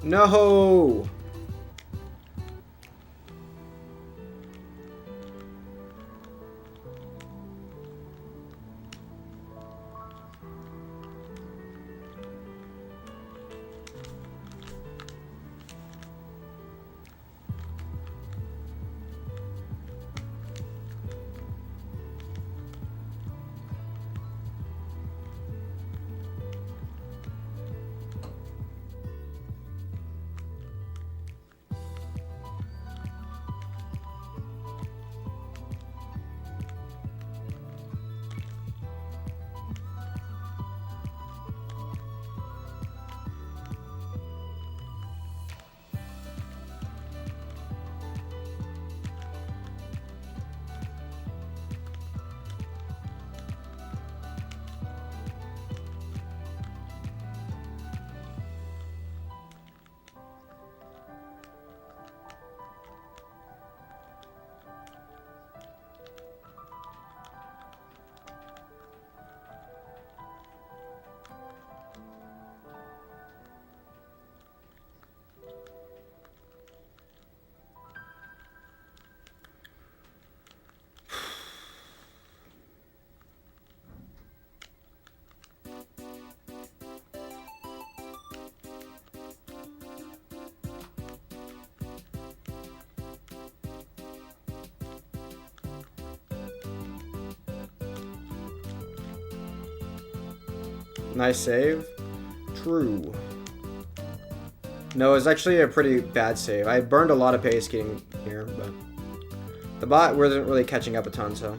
No! Nice save. True. No, it's actually a pretty bad save. I burned a lot of pace getting here, but the bot wasn't really catching up a ton, so.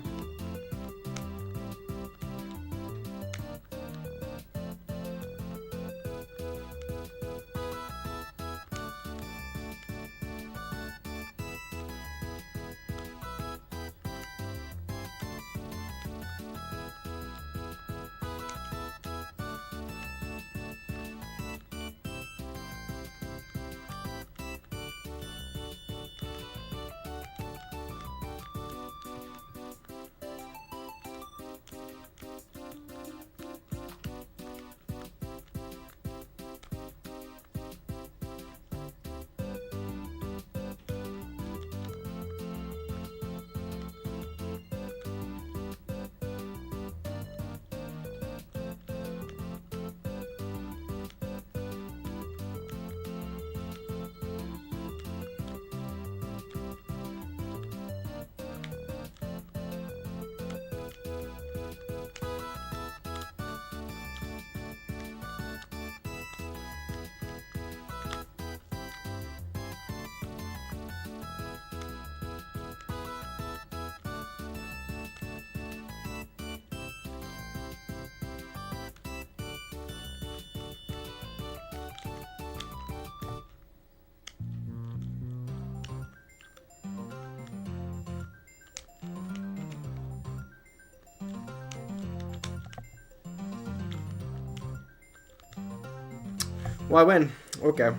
Well, I win. Okay.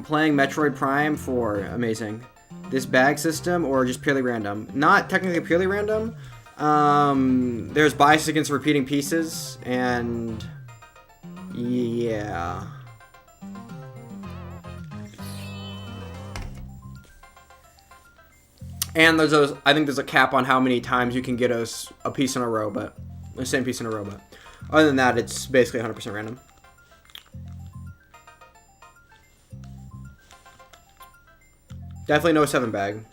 Playing Metroid Prime 4. Amazing. This bag system or just purely random? Not technically purely random. There's bias against repeating pieces, and yeah. And I think there's a cap on how many times you can get a piece in a row, but the same piece in a row. But other than that, it's basically 100% random. Definitely no 7 bag.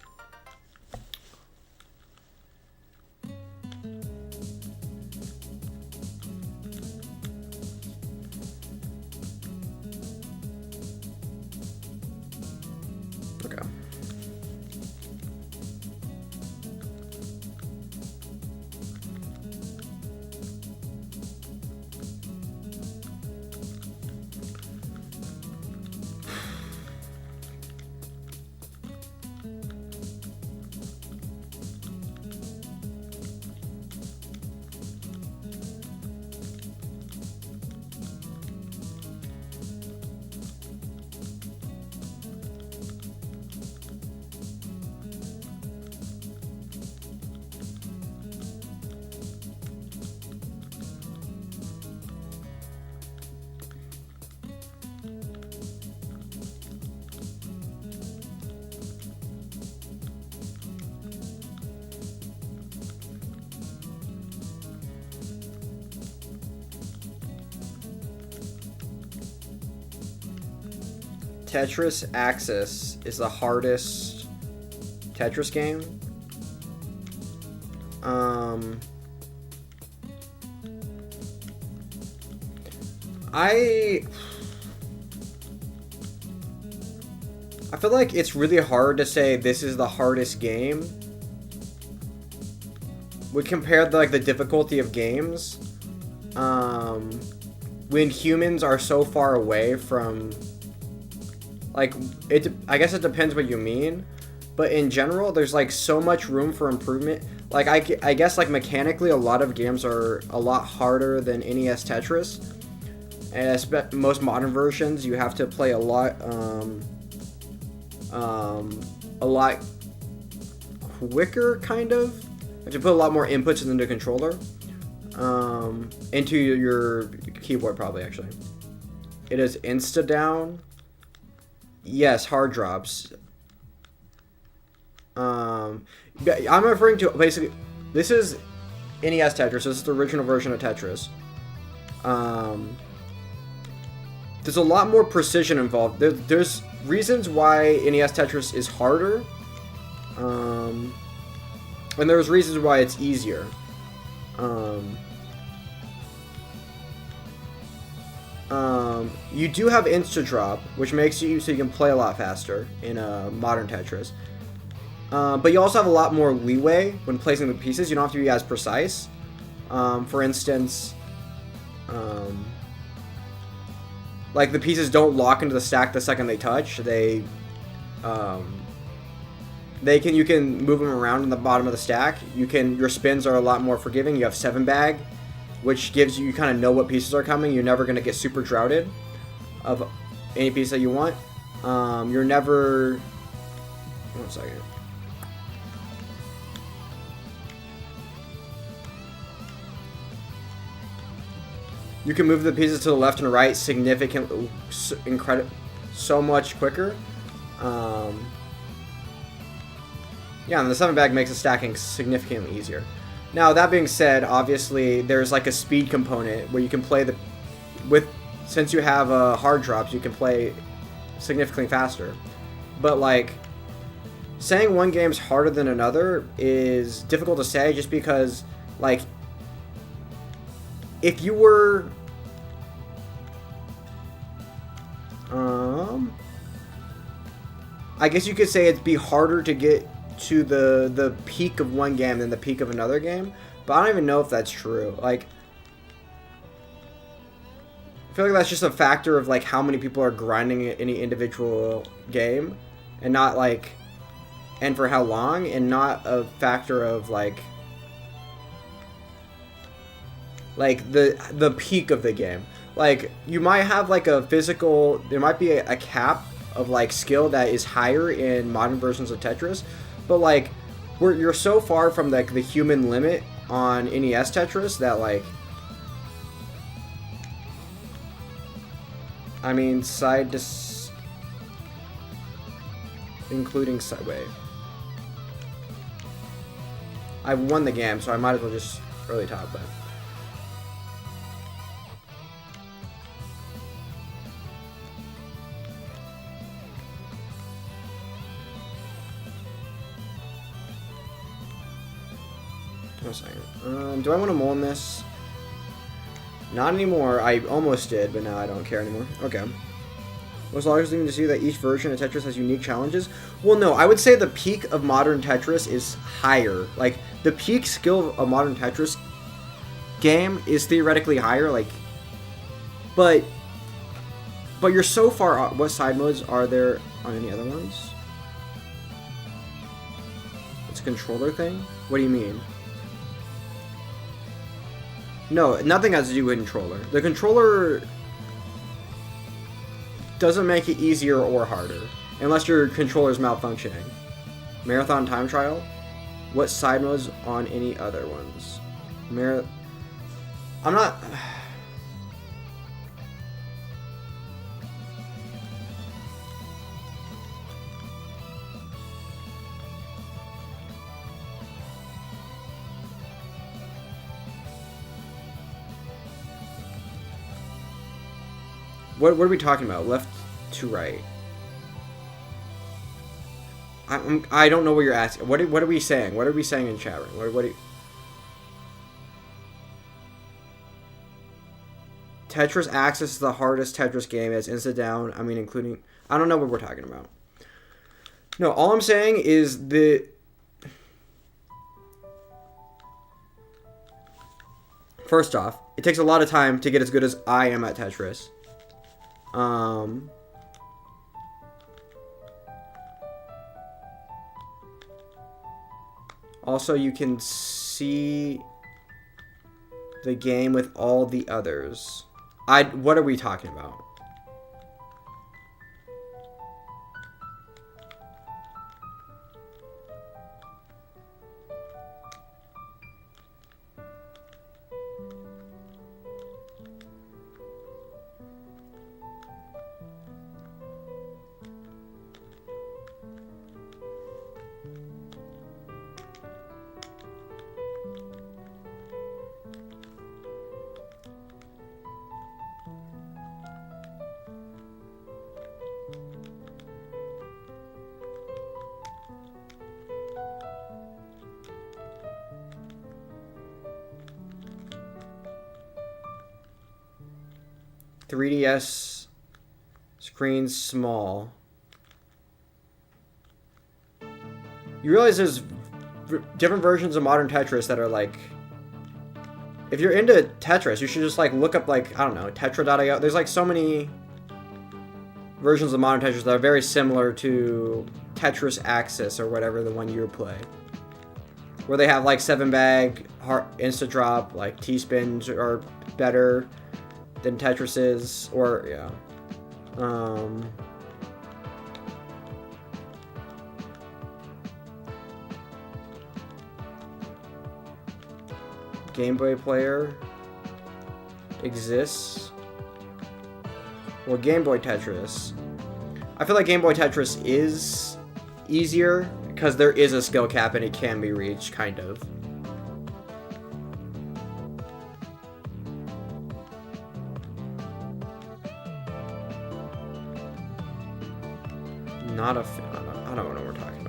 Okay. Tetris Axis is the hardest Tetris game. I feel like it's really hard to say this is the hardest game. We compared the difficulty of games. When humans are so far away from, like, I guess it depends what you mean, but in general, there's so much room for improvement. Like, I guess mechanically, a lot of games are a lot harder than NES Tetris, and most modern versions, you have to play a lot quicker, kind of. You have to put a lot more inputs into the controller, into your keyboard, probably, actually. It is insta down. Yes, hard drops. I'm referring to, basically, this is NES Tetris. This is the original version of Tetris. There's a lot more precision involved. There's reasons why NES Tetris is harder. And there's reasons why it's easier. You do have insta drop, which makes you so you can play a lot faster in modern Tetris. But you also have a lot more leeway when placing the pieces. You don't have to be as precise. For instance, like the pieces don't lock into the stack the second they touch. You can move them around in the bottom of the stack. Your spins are a lot more forgiving. You have 7-bag, which gives you kind of know what pieces are coming. You're never gonna get super droughted of any piece that you want. You're never. 1 second. You can move the pieces to the left and right significantly, so much quicker. Yeah, and the 7-bag makes the stacking significantly easier. Now, that being said, obviously, there's like a speed component where you can play since you have hard drops, you can play significantly faster. But like, saying one game's harder than another is difficult to say just because, like, if you were, I guess you could say it'd be harder to get to the peak of one game than the peak of another game, but I don't even know if that's true. Like, I feel like that's just a factor of like how many people are grinding any individual game, and not like, and for how long, and not a factor of like the peak of the game. Like, you might have like a physical, there might be a cap of like skill that is higher in modern versions of Tetris, but like you're so far from like the human limit on NES Tetris that like, I mean, including sideway. I've won the game, so I might as well just early top, but. One second. Do I want to mold this? Not anymore. I almost did, but now I don't care anymore. Okay. Was largely thing to see that each version of Tetris has unique challenges? Well, no. I would say the peak of modern Tetris is higher. Like, the peak skill of a modern Tetris game is theoretically higher. Like, but you're so far off. What side modes are there on any other ones? It's a controller thing? What do you mean? No, nothing has to do with controller. The controller doesn't make it easier or harder, unless your controller's malfunctioning. Marathon time trial? What side modes on any other ones? I'm not. What are we talking about? Left to right. I don't know what you're asking. What are we saying? What are we saying in chat room? What do you... Tetris Axis is the hardest Tetris game. It's instant down. I mean, including... I don't know what we're talking about. No, all I'm saying is the... First off, it takes a lot of time to get as good as I am at Tetris. Also, you can see the game with all the others. What are we talking about? 3DS screen small. You realize there's different versions of modern Tetris that are like, if you're into Tetris, you should just like look up like, I don't know, tetra.io. There's like so many versions of modern Tetris that are very similar to Tetris Axis or whatever the one you play, where they have like 7-bag, insta drop, like T-spins are better than Tetris is, or yeah. Game Boy player exists. Well, Game Boy Tetris. I feel like Game Boy Tetris is easier because there is a skill cap and it can be reached, kind of. Not a fan. I don't know what we're talking about.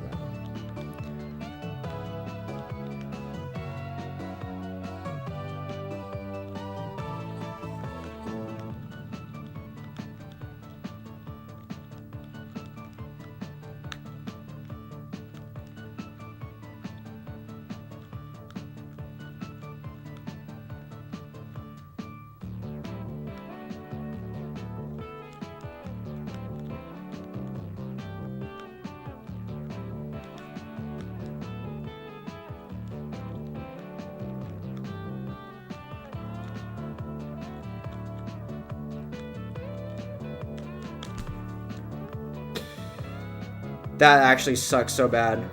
That actually sucks so bad.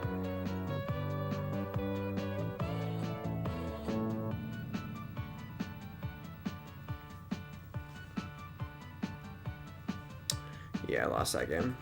Yeah, I lost that game.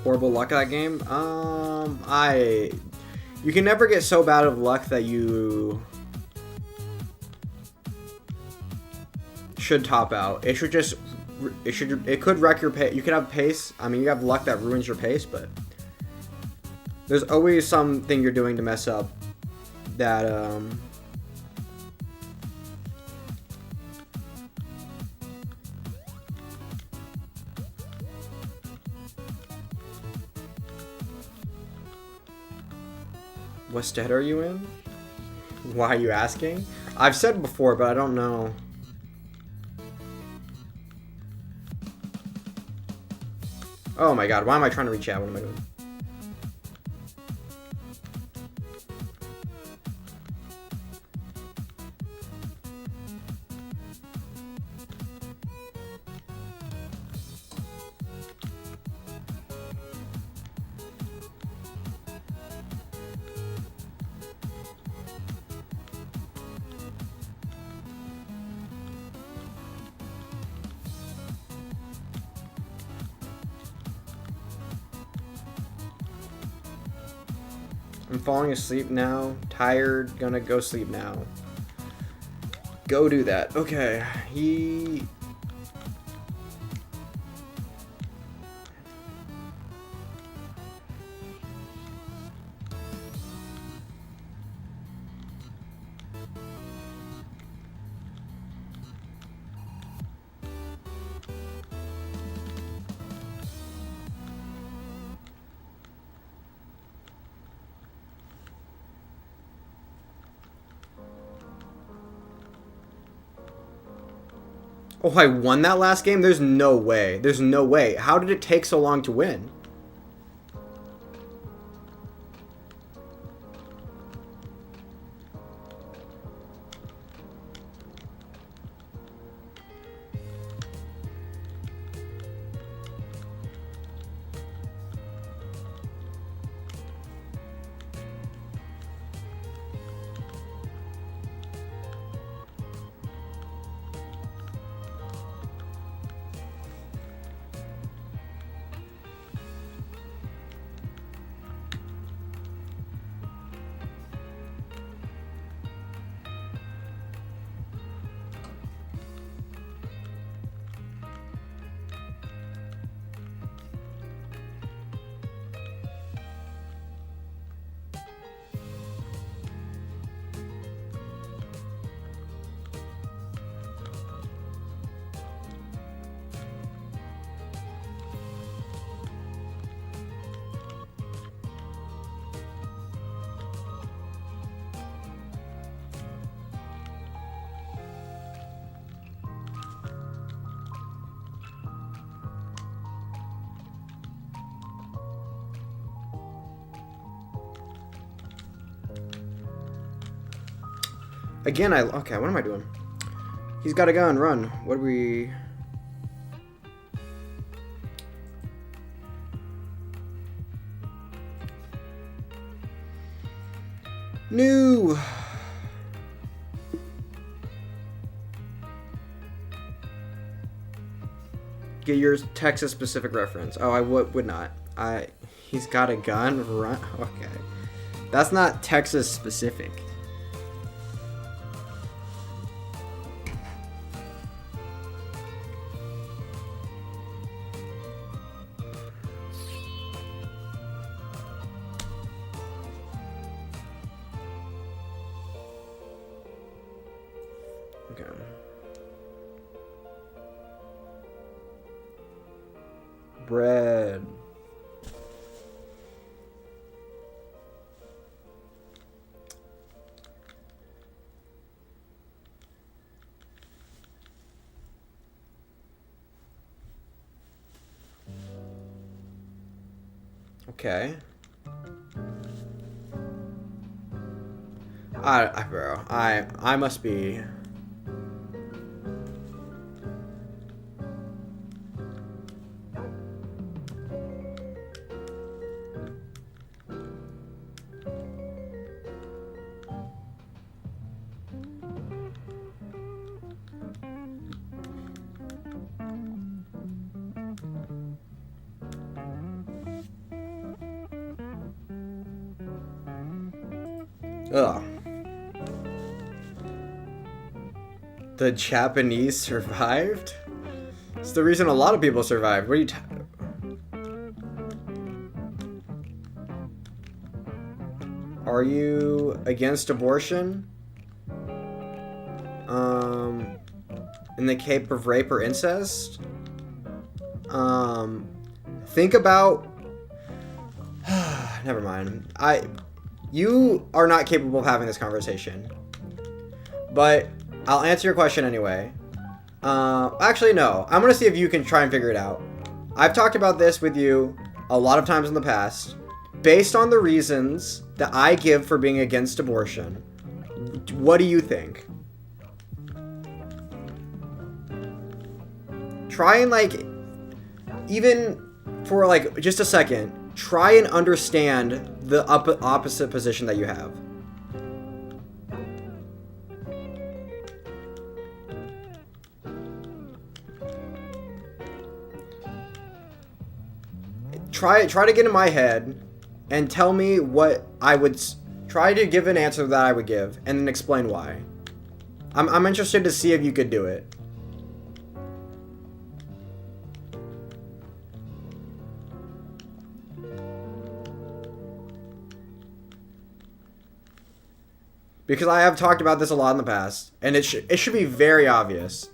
Horrible luck at that game? You can never get so bad of luck that you should top out. It could wreck your pace. You could have pace. I mean, you have luck that ruins your pace, but there's always something you're doing to mess up that, what state are you in? Why are you asking? I've said before, but I don't know. Oh my god, why am I trying to reach out? What am I doing? I'm falling asleep now. Tired. Gonna go sleep now. Go do that. Okay. Oh, I won that last game? There's no way. There's no way. How did it take so long to win? Again, okay, what am I doing? He's got a gun, run. What do we... New! Get your Texas-specific reference. Oh, I would not. He's got a gun, run? Okay. That's not Texas-specific. Okay. Bread. Okay. Bro, I must be. Ugh. The Japanese survived? It's the reason a lot of people survived. What are you Are you against abortion? In the Cape of rape or incest? Think about... Never mind. You are not capable of having this conversation. But I'll answer your question anyway. Actually, no. I'm going to see if you can try and figure it out. I've talked about this with you a lot of times in the past. Based on the reasons that I give for being against abortion, what do you think? Try and, like, even for, like, just a second, try and understand the opposite position that you have. Try to get in my head and tell me what I would... Try to give an answer that I would give and then explain why. I'm interested to see if you could do it. Because I have talked about this a lot in the past, and it should be very obvious.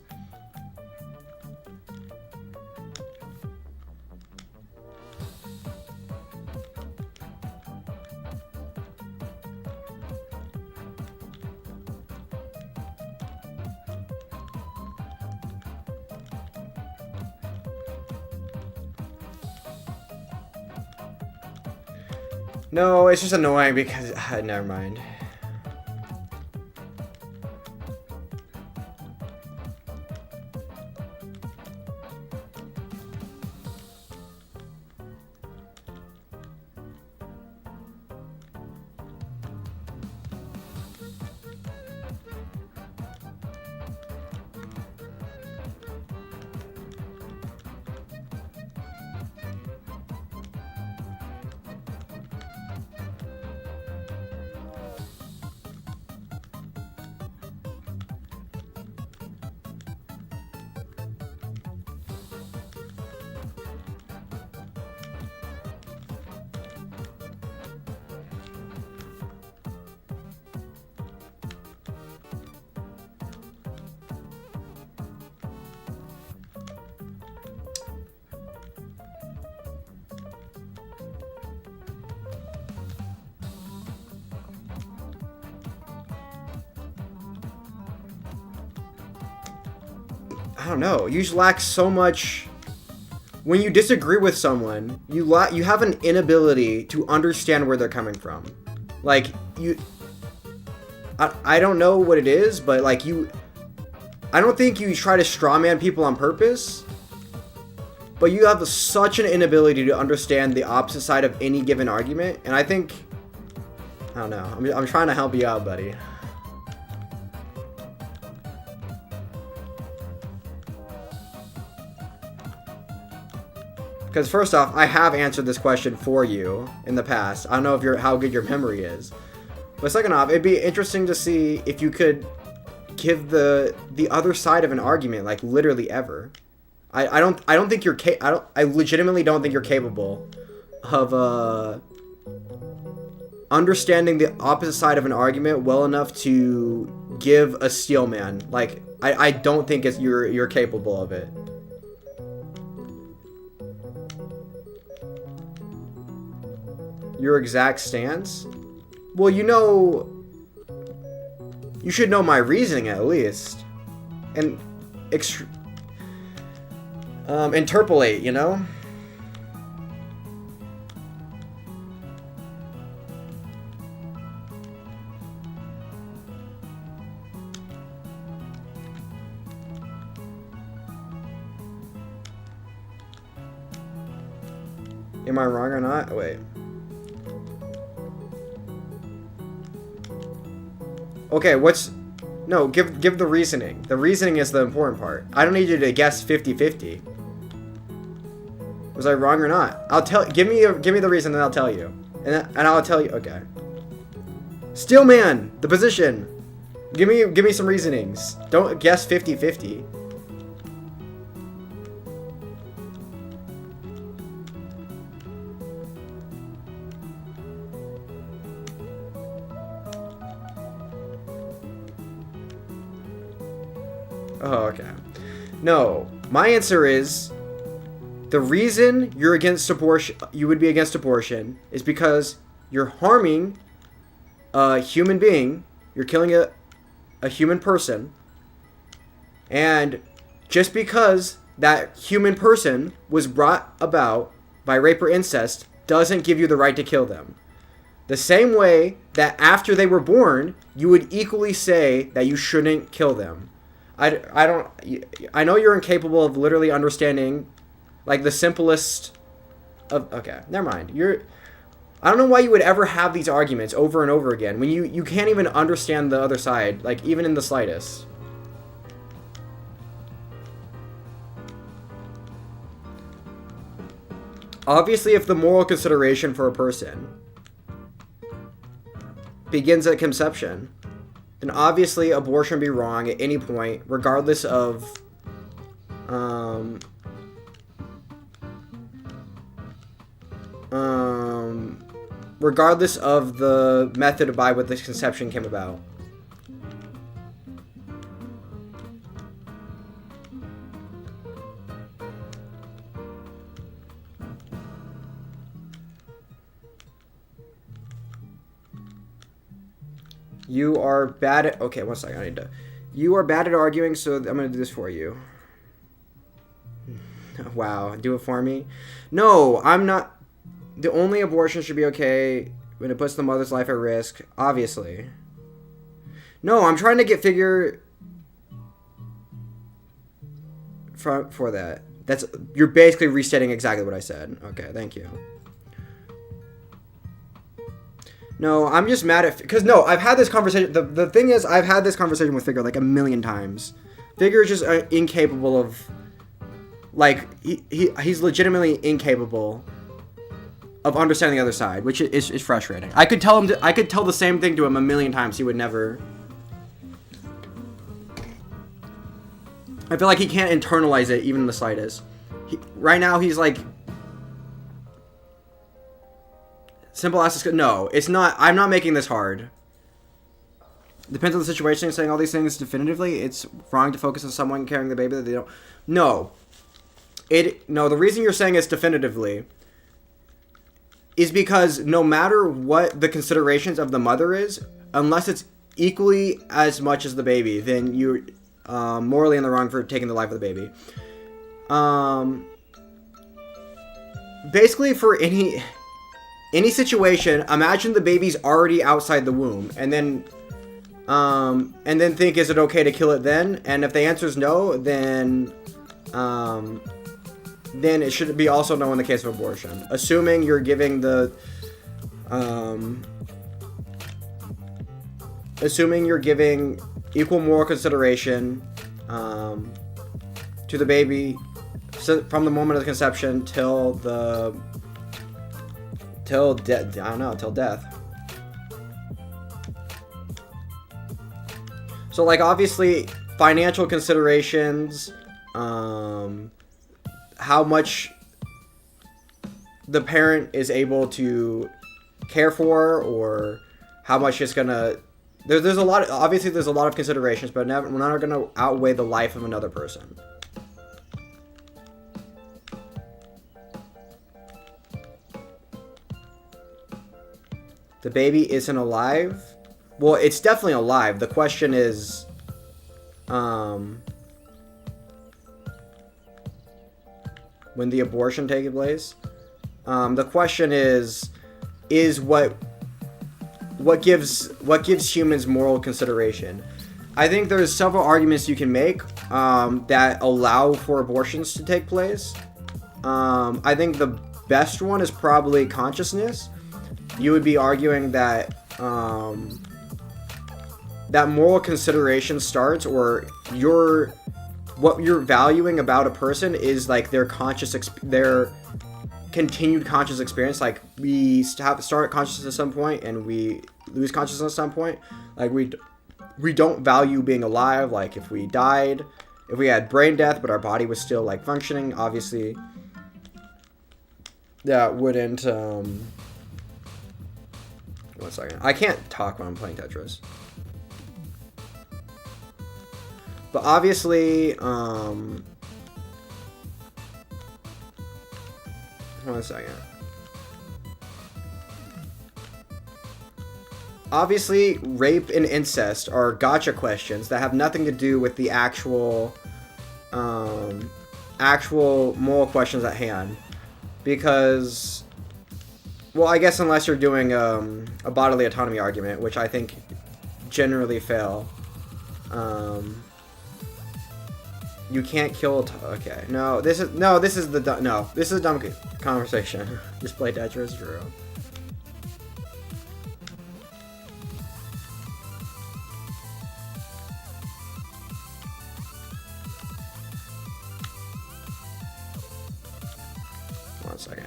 No, it's just annoying because... never mind. I don't know. You just lack so much. When you disagree with someone, you have an inability to understand where they're coming from. Like, I don't know what it is, but like I don't think you try to strawman people on purpose, but you have such an inability to understand the opposite side of any given argument, and I think, I don't know, I'm trying to help you out, buddy. Because first off, I have answered this question for you in the past. I don't know how good your memory is. But second off, it'd be interesting to see if you could give the other side of an argument, like literally ever. I don't think you're I legitimately don't think you're capable of understanding the opposite side of an argument well enough to give a steel man. Like I don't think you're capable of it. Your exact stance? Well, you should know my reasoning at least. And interpolate, you know? Am I wrong or not? Wait. Okay, no, give the reasoning. The reasoning is the important part. I don't need you to guess 50-50. Was I wrong or not? Give me the reason, then I'll tell you. And I'll tell you. Okay. Steelman, the position. Give me some reasonings. Don't guess 50-50. Oh, okay. No, my answer is the reason you're against abortion, you would be against abortion, is because you're harming a human being. You're killing a human person, and just because that human person was brought about by rape or incest doesn't give you the right to kill them. The same way that after they were born, you would equally say that you shouldn't kill them. I know you're incapable of literally understanding, like, the simplest of, okay, never mind. I don't know why you would ever have these arguments over and over again when you can't even understand the other side, like, even in the slightest. Obviously, if the moral consideration for a person begins at conception, then obviously abortion would be wrong at any point, regardless of regardless of the method by which this conception came about. You are bad at... Okay, one second. I need to... You are bad at arguing, so I'm going to do this for you. Wow. Do it for me? No, I'm not... The only abortion should be okay when it puts the mother's life at risk. Obviously. No, I'm trying to get figure... For that. You're basically restating exactly what I said. Okay, thank you. No, I'm just mad at... Because, no, I've had this conversation... The thing is, I've had this conversation with Figure, like, a million times. Figure is just incapable of... Like, he's legitimately incapable of understanding the other side, which is frustrating. I could tell the same thing to him a million times. He would never... I feel like he can't internalize it, even in the slightest. Right now, he's, like... Simple as no, it's not. I'm not making this hard. Depends on the situation. Saying all these things definitively, it's wrong to focus on someone carrying the baby that they don't. No, the reason you're saying it's definitively is because no matter what the considerations of the mother is, unless it's equally as much as the baby, then you're morally in the wrong for taking the life of the baby. Basically, for any situation, imagine the baby's already outside the womb, and then and then think, is it okay to kill it then? And if the answer is no, then it should be also no in the case of abortion. Assuming you're giving the, assuming you're giving equal moral consideration to the baby from the moment of conception till death. So, like, obviously, financial considerations, how much the parent is able to care for, or how much it's gonna. There's a lot. Obviously, there's a lot of considerations, but we're not gonna outweigh the life of another person. The baby isn't alive. Well, it's definitely alive. The question is, when the abortion takes place, the question is what gives humans moral consideration? I think there's several arguments you can make that allow for abortions to take place. I think the best one is probably consciousness. You would be arguing that that moral consideration starts, or what you're valuing about a person is like their their continued conscious experience. Like, we start consciousness at some point and we lose consciousness at some point. Like, we don't value being alive. Like, if we died, if we had brain death but our body was still like functioning, obviously that wouldn't 1 second. I can't talk when I'm playing Tetris. But obviously, 1 second. Obviously, rape and incest are gotcha questions that have nothing to do with the actual moral questions at hand. Because, well, I guess unless you're doing a bodily autonomy argument, which I think generally fail. You can't kill. Okay, this is a dumb conversation. Just play Tetris, Drew. One second.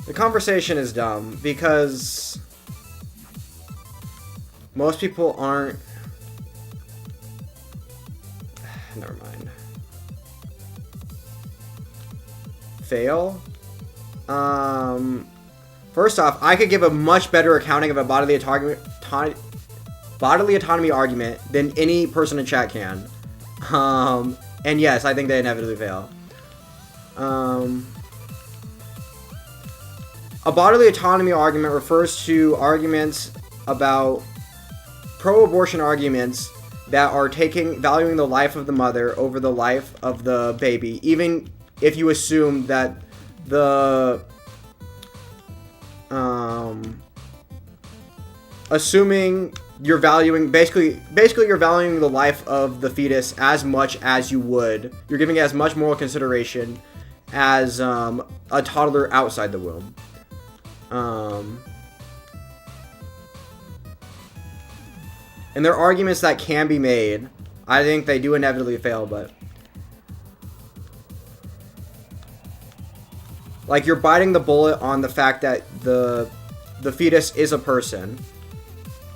The conversation is dumb because most people aren't. Never mind. Fail? First off, I could give a much better accounting of a bodily autonomy argument than any person in chat can. And yes, I think they inevitably fail. A bodily autonomy argument refers to arguments about pro-abortion arguments that are valuing the life of the mother over the life of the baby, even if you assume that assuming you're valuing basically you're valuing the life of the fetus as much as you're giving it as much moral consideration as a toddler outside the womb. And there are arguments that can be made. I think they do inevitably fail, but like, you're biting the bullet on the fact that the fetus is a person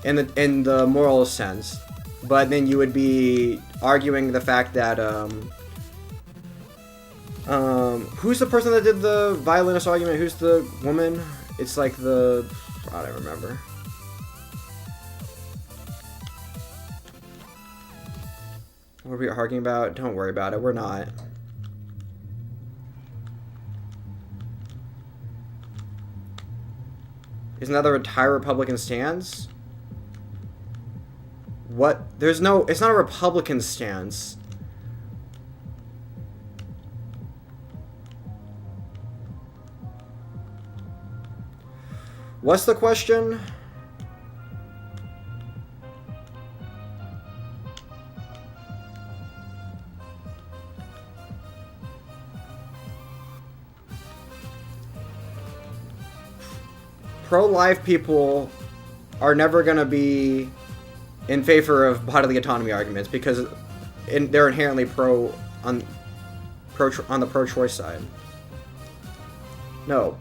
in the moral sense, but then you would be arguing the fact that who's the person that did the violinist argument? Who's the woman? It's like I don't remember. What are we arguing about? Don't worry about it. We're not. Isn't that the entire Republican stance? What? There's no... It's not a Republican stance. What's the question? Pro-life people are never going to be in favor of bodily autonomy arguments because they're inherently on the pro-choice side. No.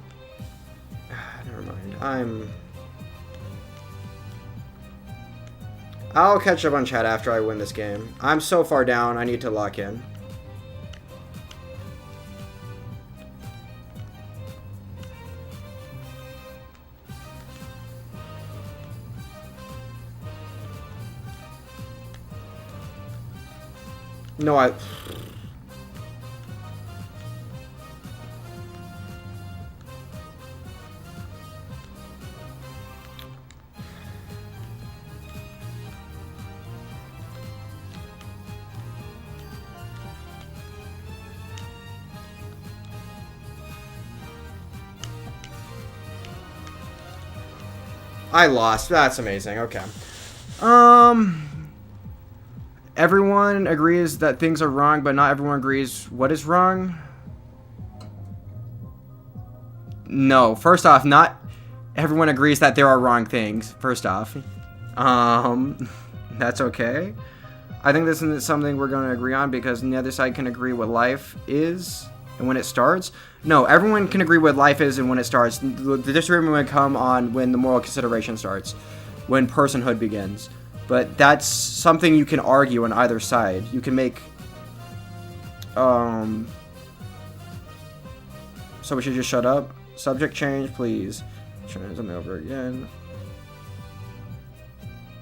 Never mind. I'll catch up on chat after I win this game. I'm so far down, I need to lock in. No, I lost. That's amazing. Okay. Everyone agrees that things are wrong, but not everyone agrees what is wrong. No, first off, not everyone agrees that there are wrong things. First off, that's okay. I think this isn't something we're going to agree on because the other side can agree what life is and when it starts. No, everyone can agree what life is and when it starts. The disagreement would come on when the moral consideration starts, when personhood begins. But that's something you can argue on either side. You can make... So we should just shut up? Subject change, please. Turn something over again.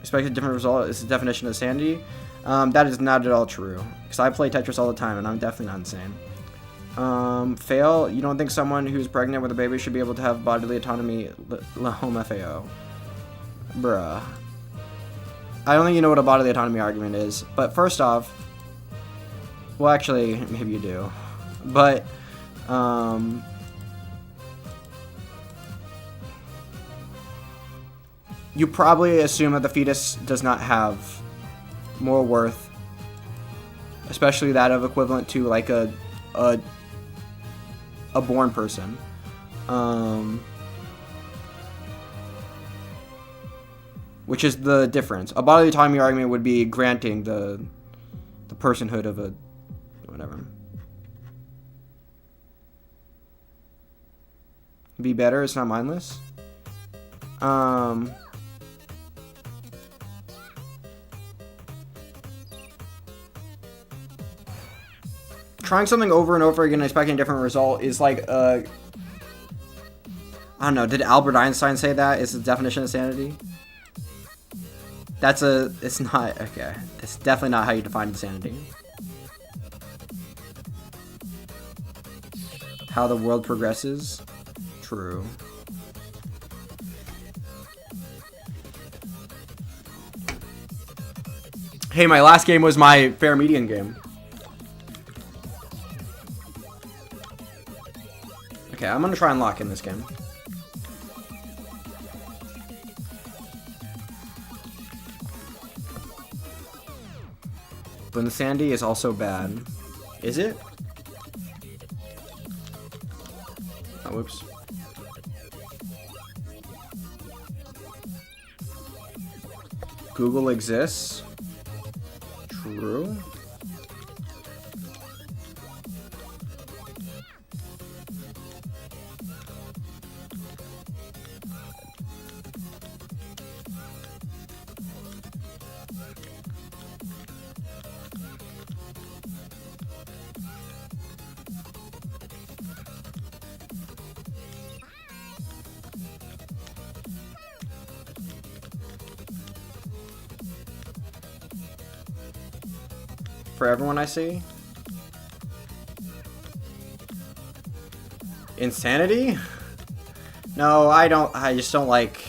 Expect a different result is the definition of sanity. That is not at all true. Because I play Tetris all the time, and I'm definitely not insane. Fail. You don't think someone who's pregnant with a baby should be able to have bodily autonomy? LMFAO. Bruh. I don't think you know what a bodily autonomy argument is. But first off... Well, actually, maybe you do. But, you probably assume that the fetus does not have moral worth, especially that of equivalent to like a born person. Which is the difference. A bodily autonomy argument would be granting the personhood of a whatever. Be better. It's not mindless. Trying something over and over again and expecting a different result is like I don't know, did Albert Einstein say that? Is the definition of sanity? It's not, okay. It's definitely not how you define insanity. How the world progresses? True. Hey, my last game was my fair median game. Okay, I'm gonna try and lock in this game. But the sandy is also bad. Is it? Oh, whoops. Google exists. True. for everyone I see. Insanity? No, I don't. I just don't like.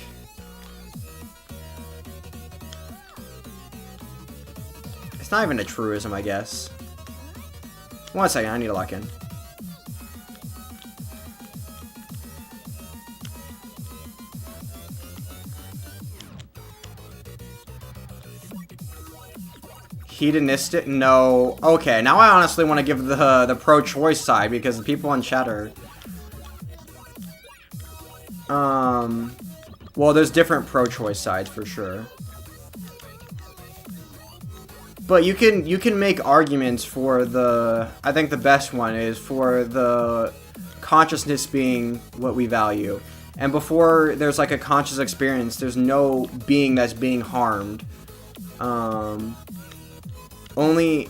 It's not even a truism, I guess. 1 second, I need to lock in. Hedonistic? No. Okay, now I honestly want to give the pro-choice side because the people in chat are... Well, there's different pro-choice sides for sure. But you can make arguments for the... I think the best one is for the consciousness being what we value. And before there's like a conscious experience, there's no being that's being harmed. Only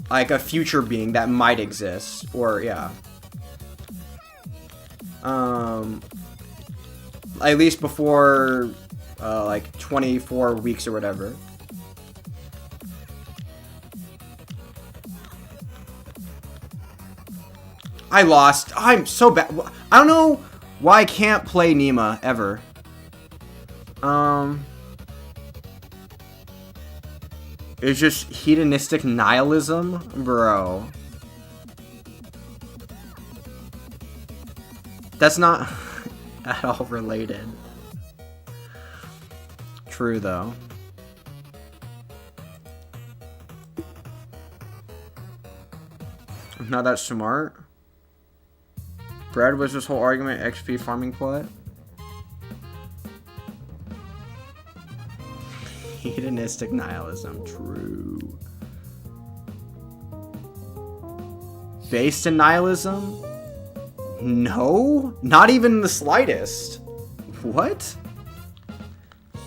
like a future being that might exist, or yeah. At least before like 24 weeks or whatever. I lost. I'm so bad. I don't know why I can't play Nima ever. It's just hedonistic nihilism, bro. That's not at all related. True, though. I'm not that smart. Brad was this whole argument XP farming plot. Hedonistic nihilism, true. Based in nihilism? No, not even the slightest. What?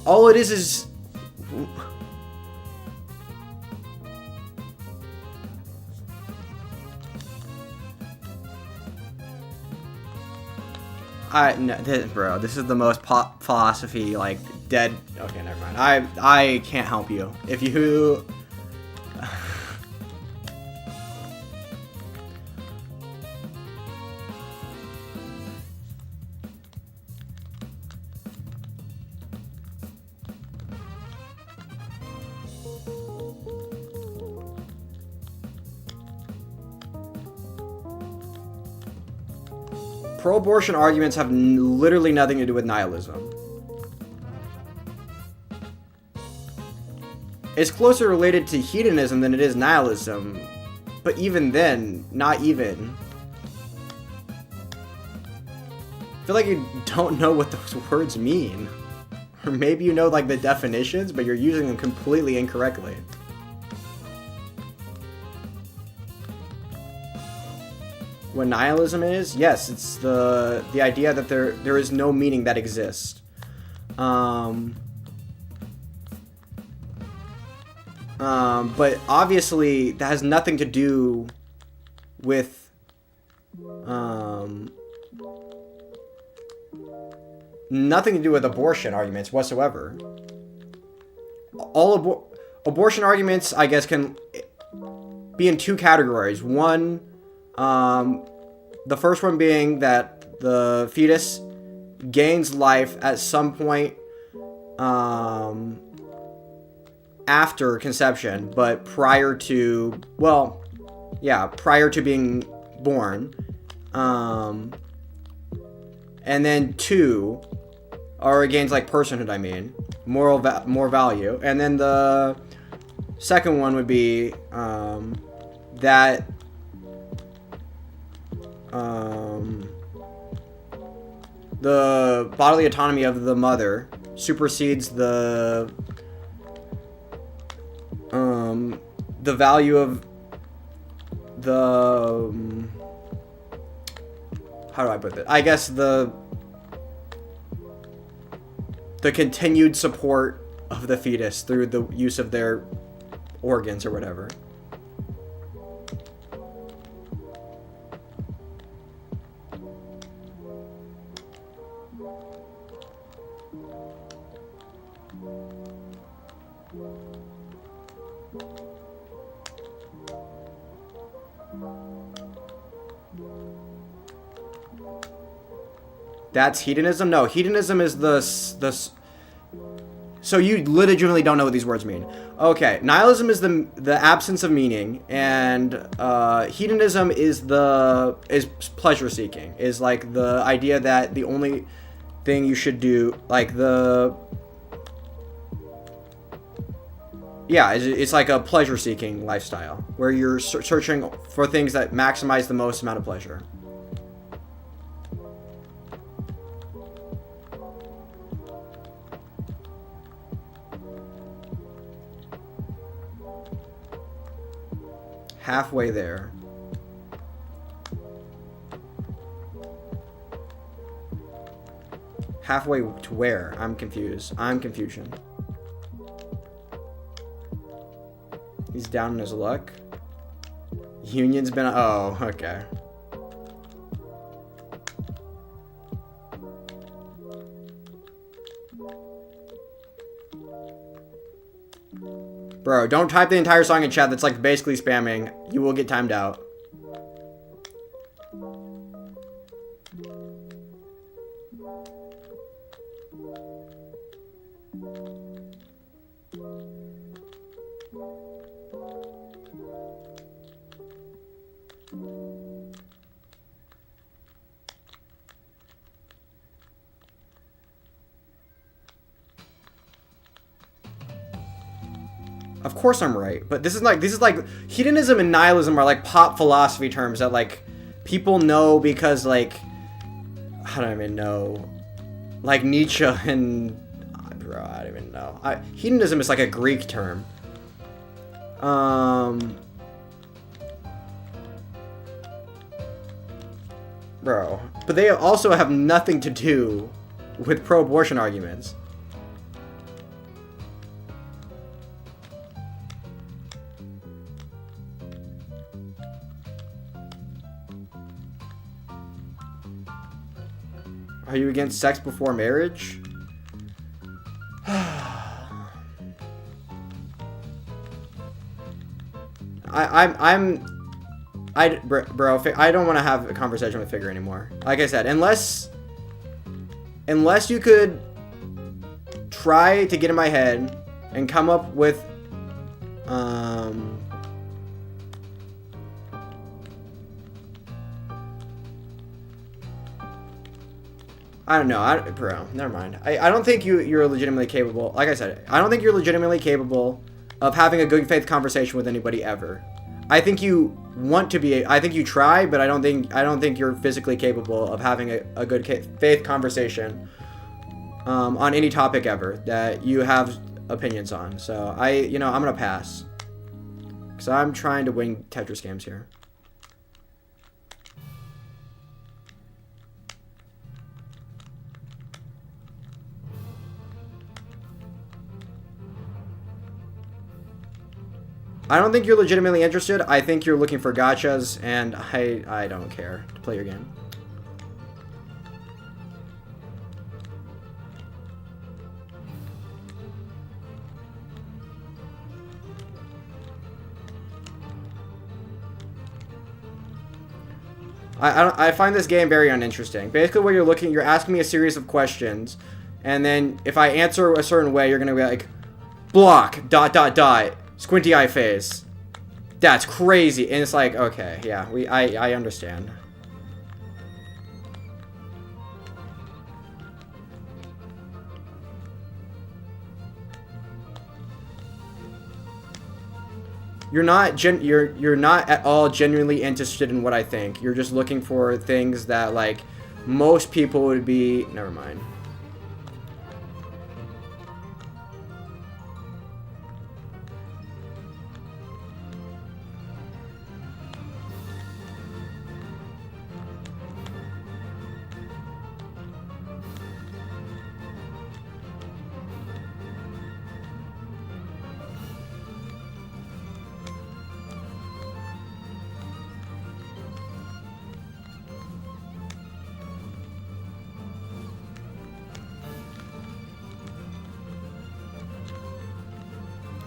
All it is... No, bro, this is the most pop philosophy, like, dead... Okay, never mind. I can't help you. If you... Pro-abortion arguments have literally nothing to do with nihilism. It's closer related to hedonism than it is nihilism. But even then, not even. I feel like you don't know what those words mean. Or maybe you know like the definitions, but you're using them completely incorrectly. What nihilism is? Yes, it's the idea that there is no meaning that exists. But obviously that has nothing to do with nothing to do with abortion arguments whatsoever. All abortion arguments, I guess, can be in two categories. One, the first one being that the fetus gains life at some point after conception, but prior to, well, yeah, prior to being born. And then two, or it gains like personhood, I mean, more value. And then the second one would be that the bodily autonomy of the mother supersedes the value of the how do I put that? I guess the continued support of the fetus through the use of their organs or whatever. That's hedonism? No, hedonism is so you legitimately don't know what these words mean. Okay, nihilism is the absence of meaning, and hedonism is pleasure seeking. Is like the idea that the only thing you should do, like it's like a pleasure seeking lifestyle where you're searching for things that maximize the most amount of pleasure. Halfway there. Halfway to where? I'm confused. I'm confusion. He's down in his luck. Union's been... Oh, okay. Bro, don't type the entire song in chat. That's like basically spamming. You will get timed out. Of course I'm right, but this is like hedonism and nihilism are like pop philosophy terms that like people know because like I don't even know, like Nietzsche and bro, I don't even know. Hedonism is like a Greek term. Bro, but they also have nothing to do with pro-abortion arguments. Are you against sex before marriage? Bro, I don't want to have a conversation with Figure anymore. Like I said, unless you could try to get in my head and come up with, I don't know, bro, never mind. I don't think you're legitimately capable, like I said, I don't think you're legitimately capable of having a good faith conversation with anybody ever. I think you want to be, I think you try, but I don't think you're physically capable of having a good faith conversation on any topic ever that you have opinions on. So I'm gonna pass. Because I'm trying to win Tetris games here. I don't think you're legitimately interested. I think you're looking for gachas, and I don't care to play your game. I find this game very uninteresting. Basically, what you're asking me a series of questions, and then if I answer a certain way, you're gonna be like, block, ... Squinty eye face. That's crazy. And it's like, okay, yeah, I understand. You're not at all genuinely interested in what I think. You're just looking for things that like most people would be. Never mind.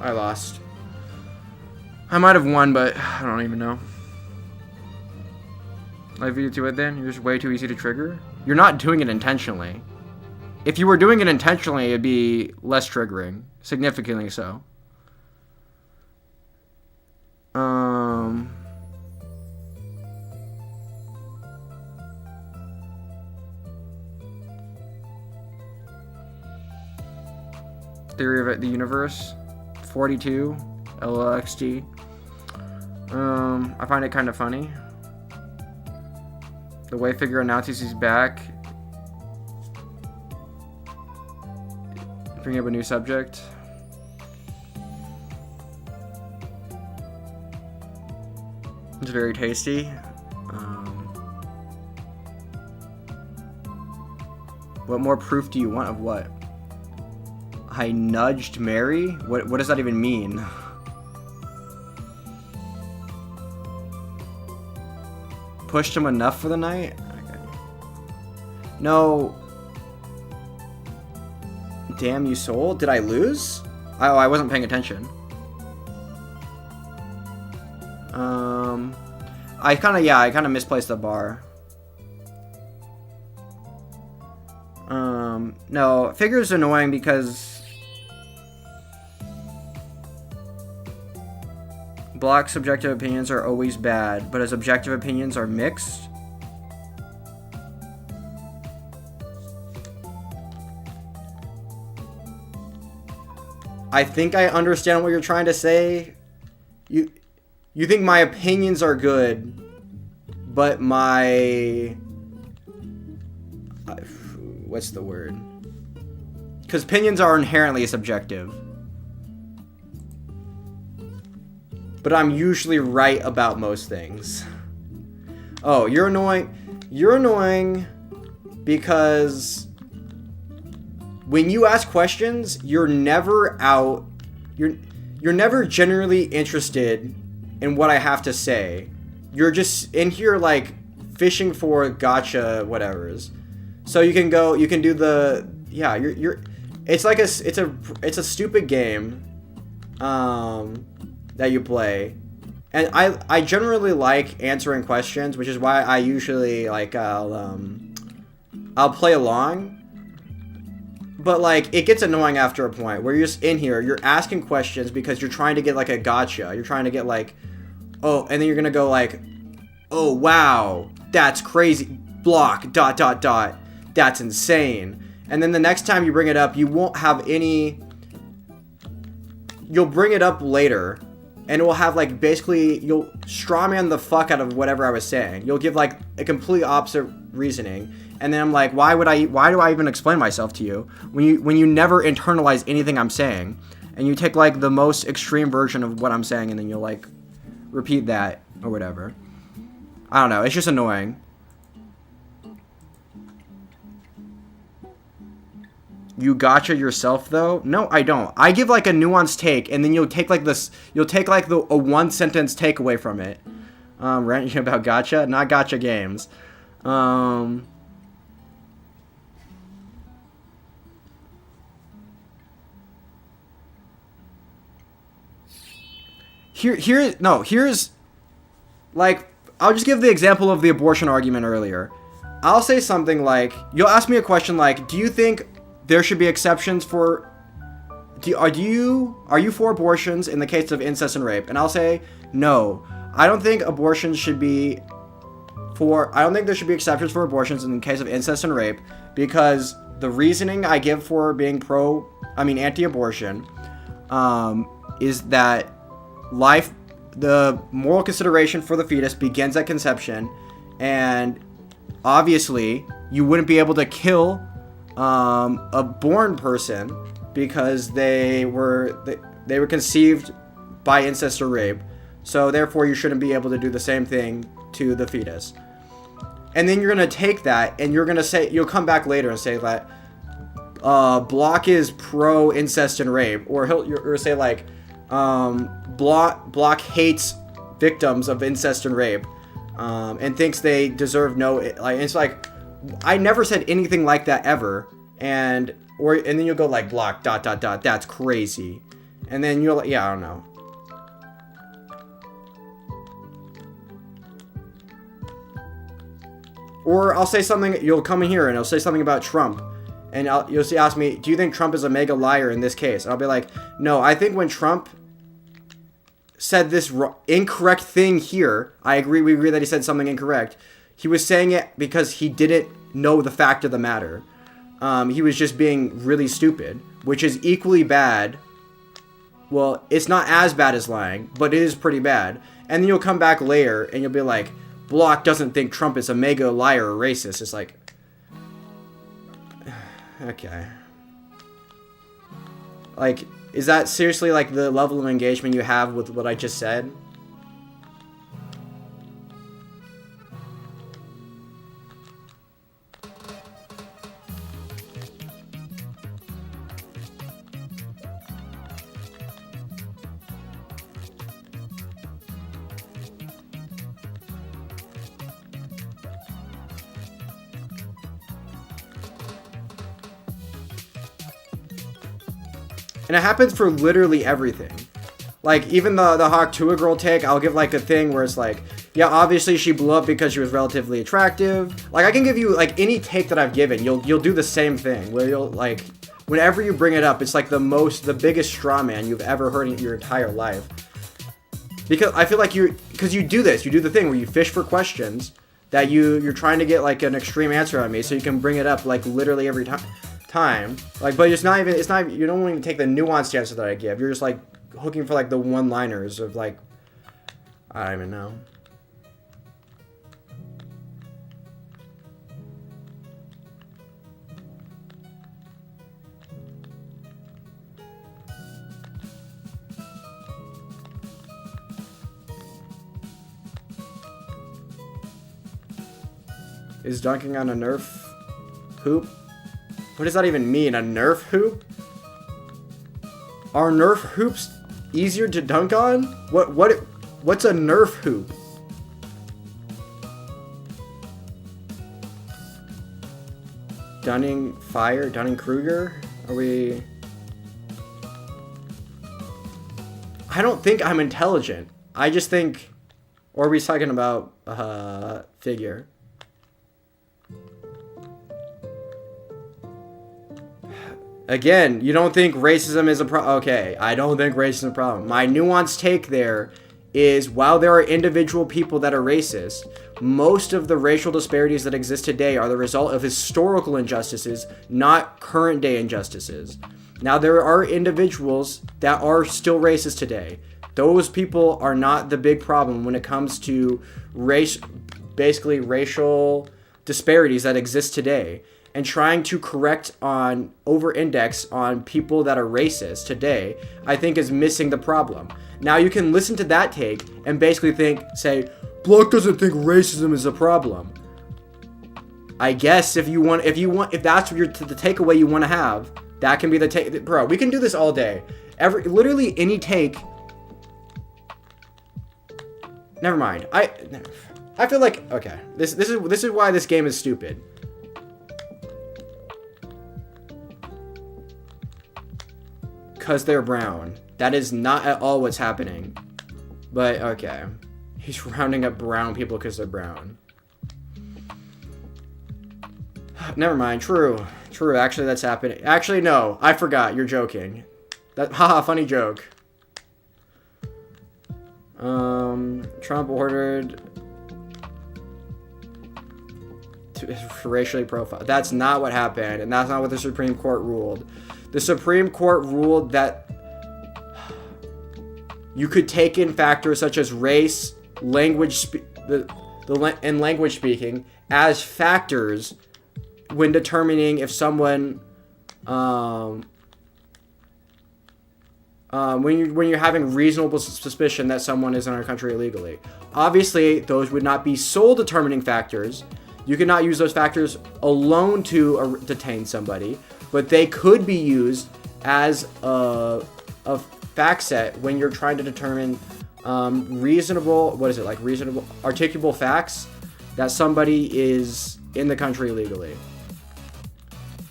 I lost. I might have won, but I don't even know. I beat you to it then? You're just way too easy to trigger? You're not doing it intentionally. If you were doing it intentionally, it'd be less triggering. Significantly so. Theory of the universe. 42. LXD. I find it kind of funny. The way Figure announces he's back. Bring up a new subject. It's very tasty. What more proof do you want of what? I nudged Mary? What does that even mean? Pushed him enough for the night? Okay. No. Damn you soul. Did I lose? Oh, I wasn't paying attention. I kind of misplaced the bar. No, Figure's annoying because Block's subjective opinions are always bad, but his objective opinions are mixed. I think I understand what you're trying to say. You think my opinions are good, but my... what's the word? Because opinions are inherently subjective. But I'm usually right about most things. Oh, you're annoying. You're annoying because when you ask questions, you're never out. You're never genuinely interested in what I have to say. You're just in here like fishing for gotcha whatevers. So you can do the you're it's like it's a stupid game that you play. And I generally like answering questions, which is why I usually like I'll play along. But like it gets annoying after a point where you're just in here, you're asking questions because you're trying to get like a gotcha. You're trying to get like, oh, and then you're gonna go like, oh wow, that's crazy. Block ... That's insane. And then the next time you bring it up, you won't have any. You'll bring it up later. And it will have like basically you'll strawman the fuck out of whatever I was saying. You'll give like a complete opposite reasoning, and then I'm like, why do I even explain myself to you when you never internalize anything I'm saying, and you take like the most extreme version of what I'm saying, and then you'll like repeat that or whatever. I don't know. It's just annoying. You gotcha yourself though? No, I don't. I give like a nuanced take, and then you'll take like this. You'll take like a one sentence takeaway from it. Ranting about gotcha, not gotcha games. Here's like I'll just give the example of the abortion argument earlier. I'll say something like, you'll ask me a question like, do you think there should be exceptions for... Are you for abortions in the case of incest and rape? And I'll say, no. I don't think abortions should be for... I don't think there should be exceptions for abortions in the case of incest and rape, because the reasoning I give for being anti-abortion, is that life, the moral consideration for the fetus begins at conception, and obviously you wouldn't be able to kill a born person because they were conceived by incest or rape, so therefore you shouldn't be able to do the same thing to the fetus. And then you're gonna take that and you'll come back later and say that Block is pro incest and rape, or say like Block hates victims of incest and rape, and thinks they deserve no, like, it's like, I never said anything like that ever, and then you'll go like, Block ... That's crazy, and then you'll, I don't know. Or I'll say something, you'll come in here and I'll say something about Trump. And you'll ask me, do you think Trump is a mega liar in this case? And I'll be like, no, I think when Trump said this incorrect thing here, we agree that he said something incorrect. He was saying it because he didn't know the fact of the matter. He was just being really stupid, which is equally bad. Well, it's not as bad as lying, but it is pretty bad. And then you'll come back later and you'll be like, Block doesn't think Trump is a mega liar or racist. It's like, okay. Like, is that seriously like the level of engagement you have with what I just said? And it happens for literally everything. Like, even the Hawk Tuah girl take, I'll give, like, a thing where it's like, yeah, obviously she blew up because she was relatively attractive. Like, I can give you, like, any take that I've given, you'll do the same thing. Where you'll, like, whenever you bring it up, it's, like, the biggest straw man you've ever heard in your entire life. Because I feel like because you do this, you do the thing where you fish for questions that you're trying to get, like, an extreme answer on me so you can bring it up, like, literally every time. Like, but it's not even you don't even take the nuanced answer that I give. You're just like hooking for like the one-liners of like, I don't even know. Is dunking on a Nerf hoop? What does that even mean? A Nerf hoop? Are Nerf hoops easier to dunk on? What's a Nerf hoop? Dunning-Kruger? Are we... I don't think I'm intelligent. I just think... Or are we talking about figure? Again, you don't think racism is a problem. Okay, I don't think racism is a problem. My nuanced take there is, while there are individual people that are racist, most of the racial disparities that exist today are the result of historical injustices, not current day injustices. Now, there are individuals that are still racist today. Those people are not the big problem when it comes to basically racial disparities that exist today. And trying to correct on over-index on people that are racist today, I think is missing the problem. Now you can listen to that take and basically say, Block doesn't think racism is a problem. I guess if that's the takeaway you want to have, that can be the take. Bro, we can do this all day. Literally any take. Never mind. I feel like, okay, this is why this game is stupid. Because they're brown. That is not at all what's happening. But, okay. He's rounding up brown people because they're brown. Never mind. True. Actually, that's happening. Actually, no. I forgot. You're joking. Haha, funny joke. Trump ordered to racially profile. That's not what happened, and that's not what the Supreme Court ruled. The Supreme Court ruled that you could take in factors such as race, language, and language speaking as factors when determining if someone, when you're having reasonable suspicion that someone is in our country illegally. Obviously, those would not be sole determining factors. You cannot use those factors alone to detain somebody. But they could be used as a fact set when you're trying to determine reasonable articulable facts that somebody is in the country illegally.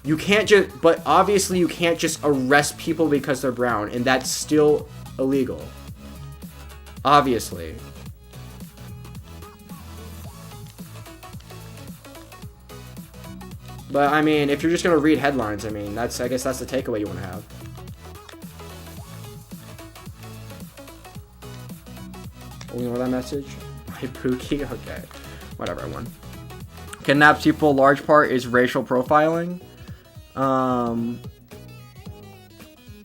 But obviously you can't just arrest people because they're brown, and that's still illegal. Obviously. But I mean, if you're just gonna read headlines, I mean, I guess that's the takeaway you want to have. We know that message. My Pookie. Okay, whatever. One. Kidnaps people. Large part is racial profiling.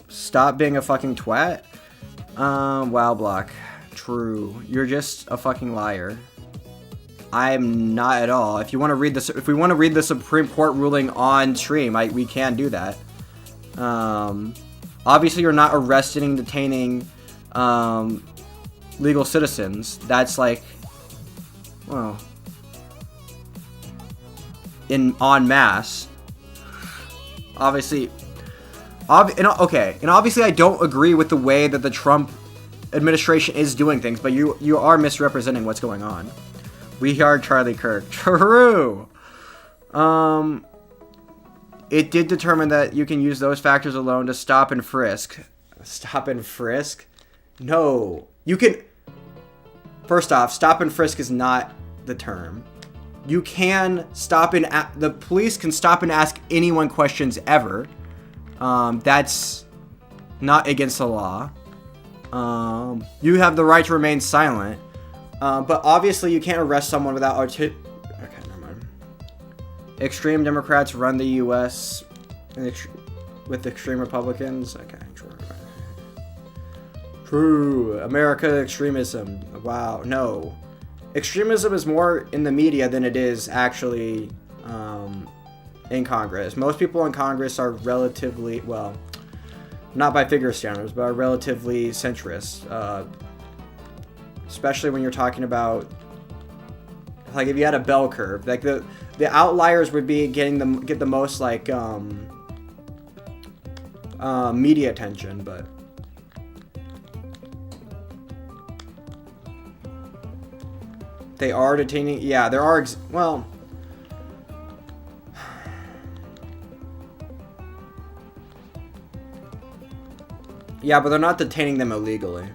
Stop being a fucking twat. Wow, Block. True. You're just a fucking liar. I'm not at all. If you want to read this, if we want to read the Supreme Court ruling on stream, we can do that. Obviously, you're not arresting and detaining legal citizens. That's like, well, en masse. Obviously, and obviously, I don't agree with the way that the Trump administration is doing things, but you are misrepresenting what's going on. We are Charlie Kirk. True. It did determine that you can use those factors alone to stop and frisk. Stop and frisk? No. You can... First off, stop and frisk is not the term. You can stop and... The police can stop and ask anyone questions ever. That's not against the law. You have the right to remain silent. But obviously you can't arrest someone without okay, never mind. Extreme Democrats run the U.S. with extreme Republicans. Okay, true. America extremism. Wow, no. Extremism is more in the media than it is actually in Congress. Most people in Congress are relatively, well, not by figure standards, but are relatively centrist. Especially when you're talking about, like, if you had a bell curve, like the outliers would be get the most like media attention, but they are detaining. Yeah, there are. Well, yeah, but they're not detaining them illegally.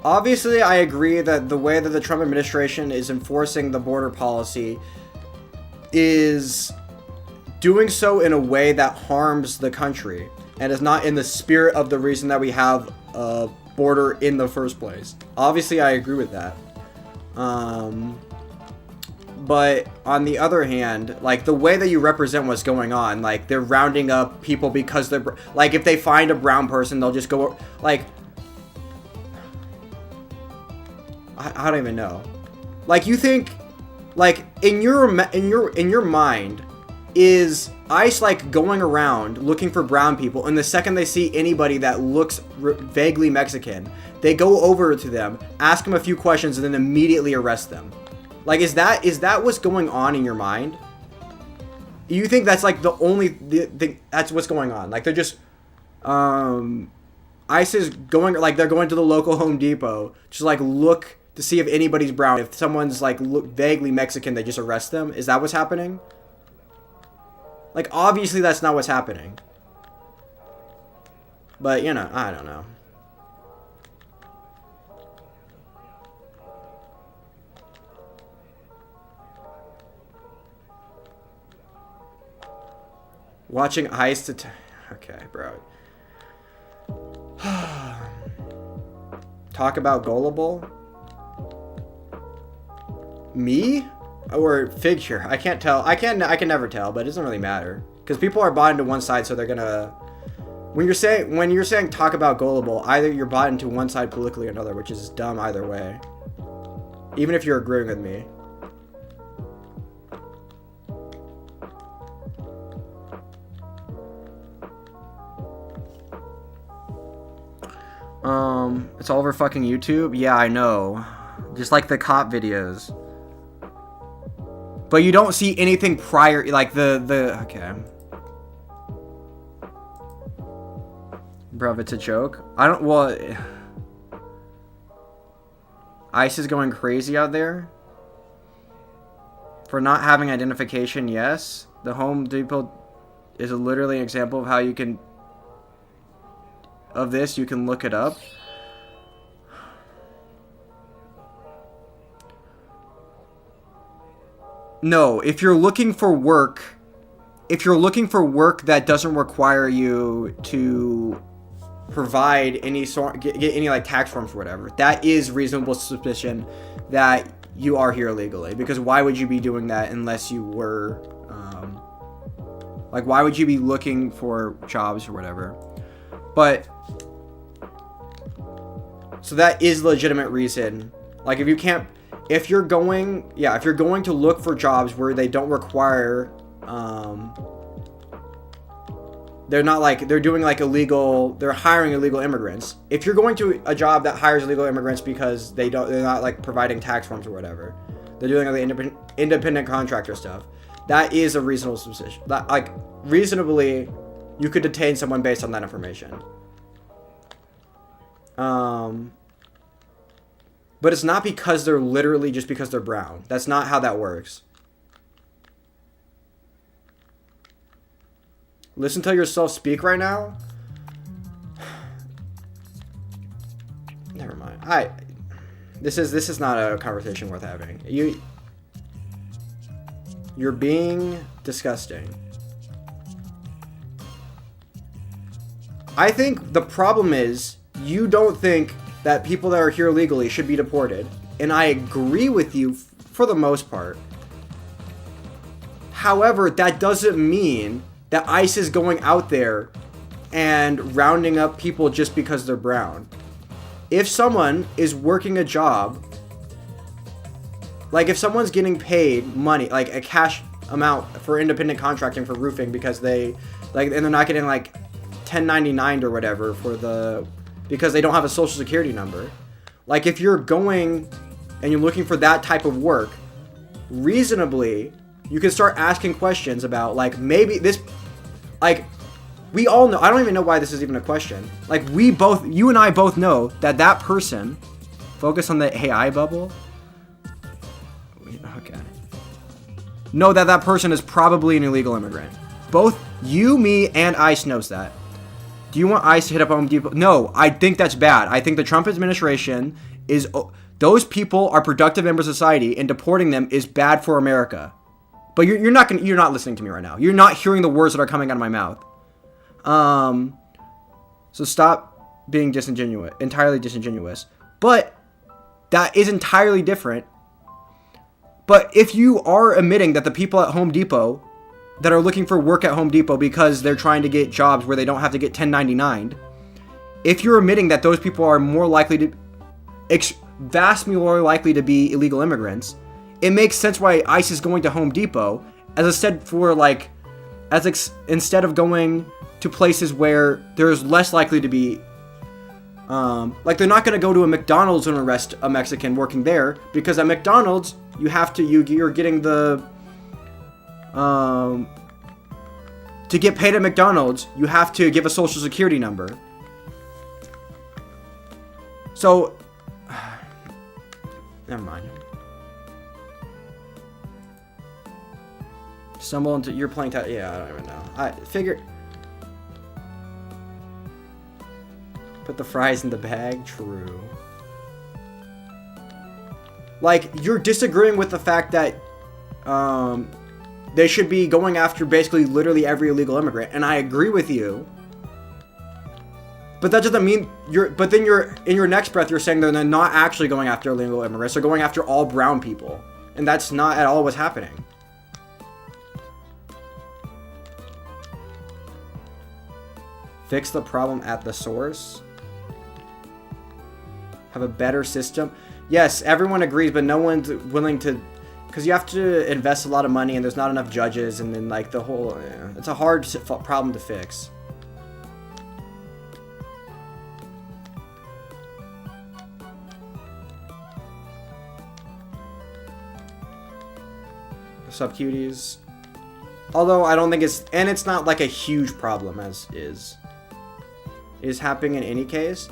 Obviously, I agree that the way that the Trump administration is enforcing the border policy is doing so in a way that harms the country and is not in the spirit of the reason that we have a border in the first place. Obviously, I agree with that. But on the other hand, like, the way that you represent what's going on, like, they're rounding up people because they're, like, if they find a brown person, they'll just go, like, I don't even know. Like, you think, like, in your mind, is ICE, like, going around looking for brown people, and the second they see anybody that looks vaguely Mexican, they go over to them, ask them a few questions, and then immediately arrest them? Like, is that what's going on in your mind? You think that's, like, the only thing, that's what's going on? Like, they're just, ICE is going, like, they're going to the local Home Depot, just, like, look to see if anybody's brown. If someone's, like, vaguely Mexican, they just arrest them? Is that what's happening? Like, obviously that's not what's happening. But, you know, I don't know. Watching ICE okay, bro. Talk about gullible? Me? Or figure? I can't tell. I can never tell, but it doesn't really matter. Because people are bought into one side, so they're gonna... When you're saying talk about gullible, either you're bought into one side politically or another, which is dumb either way. Even if you're agreeing with me. It's all over fucking YouTube? Yeah, I know. Just like the cop videos. But you don't see anything prior, like okay. Bruv, it's a joke. ICE is going crazy out there. For not having identification, yes. The Home Depot is literally an example of how you can... Of this, you can look it up. No, if you're looking for work... If you're looking for work that doesn't require you to provide any sort, get any like tax forms or whatever, that is reasonable suspicion that you are here illegally. Because why would you be doing that unless you were, like, why would you be looking for jobs or whatever? But so that is legitimate reason. Like, if you can't, if you're going to look for jobs where they don't require, they're not like, they're doing like illegal, they're hiring illegal immigrants. If you're going to a job that hires illegal immigrants because they're not like providing tax forms or whatever, they're doing like the independent contractor stuff, that is a reasonable suspicion. That, like, reasonably, you could detain someone based on that information. But it's not because they're literally just because they're brown. That's not how that works. Listen to yourself speak right now? Never mind. This is not a conversation worth having. You're being disgusting. I think the problem is you don't think that people that are here legally should be deported. And I agree with you for the most part. However, that doesn't mean that ICE is going out there and rounding up people just because they're brown. If someone is working a job, like if someone's getting paid money, like a cash amount for independent contracting for roofing because they, like, and they're not getting like 1099 or whatever for the, because they don't have a social security number. Like, if you're going and you're looking for that type of work, reasonably, you can start asking questions about, like, maybe this, like, we all know, I don't even know why this is even a question. Like, you and I both know that that person, focus on the AI bubble. Okay. Know that that person is probably an illegal immigrant. Both you, me, and ICE knows that. Do you want ICE to hit up Home Depot? No, I think that's bad. I think the Trump administration is, those people are productive members of society, and deporting them is bad for America. But you're not listening to me right now. You're not hearing the words that are coming out of my mouth. So stop being entirely disingenuous. But that is entirely different. But if you are admitting that the people at Home Depot that are looking for work at Home Depot because they're trying to get jobs where they don't have to get 1099, if you're admitting that those people are more likely to, vastly more likely to be illegal immigrants, it makes sense why ICE is going to Home Depot instead of going to places where there's less likely to be, like, they're not going to go to a McDonald's and arrest a Mexican working there, because at McDonald's you're getting the, to get paid at McDonald's, you have to give a social security number. So, never mind. Stumble into, you're playing, yeah, I don't even know. I figure, put the fries in the bag, true. Like, you're disagreeing with the fact that, they should be going after basically literally every illegal immigrant, and I agree with you. But that doesn't mean but then you're, in your next breath, you're saying they're not actually going after illegal immigrants, they're going after all brown people. And that's not at all what's happening. Fix the problem at the source. Have a better system. Yes, everyone agrees, but no one's willing to, because you have to invest a lot of money and there's not enough judges, and then like the whole, it's a hard problem to fix. Sub-cuties. Although I don't think it's not like a huge problem as is happening in any case.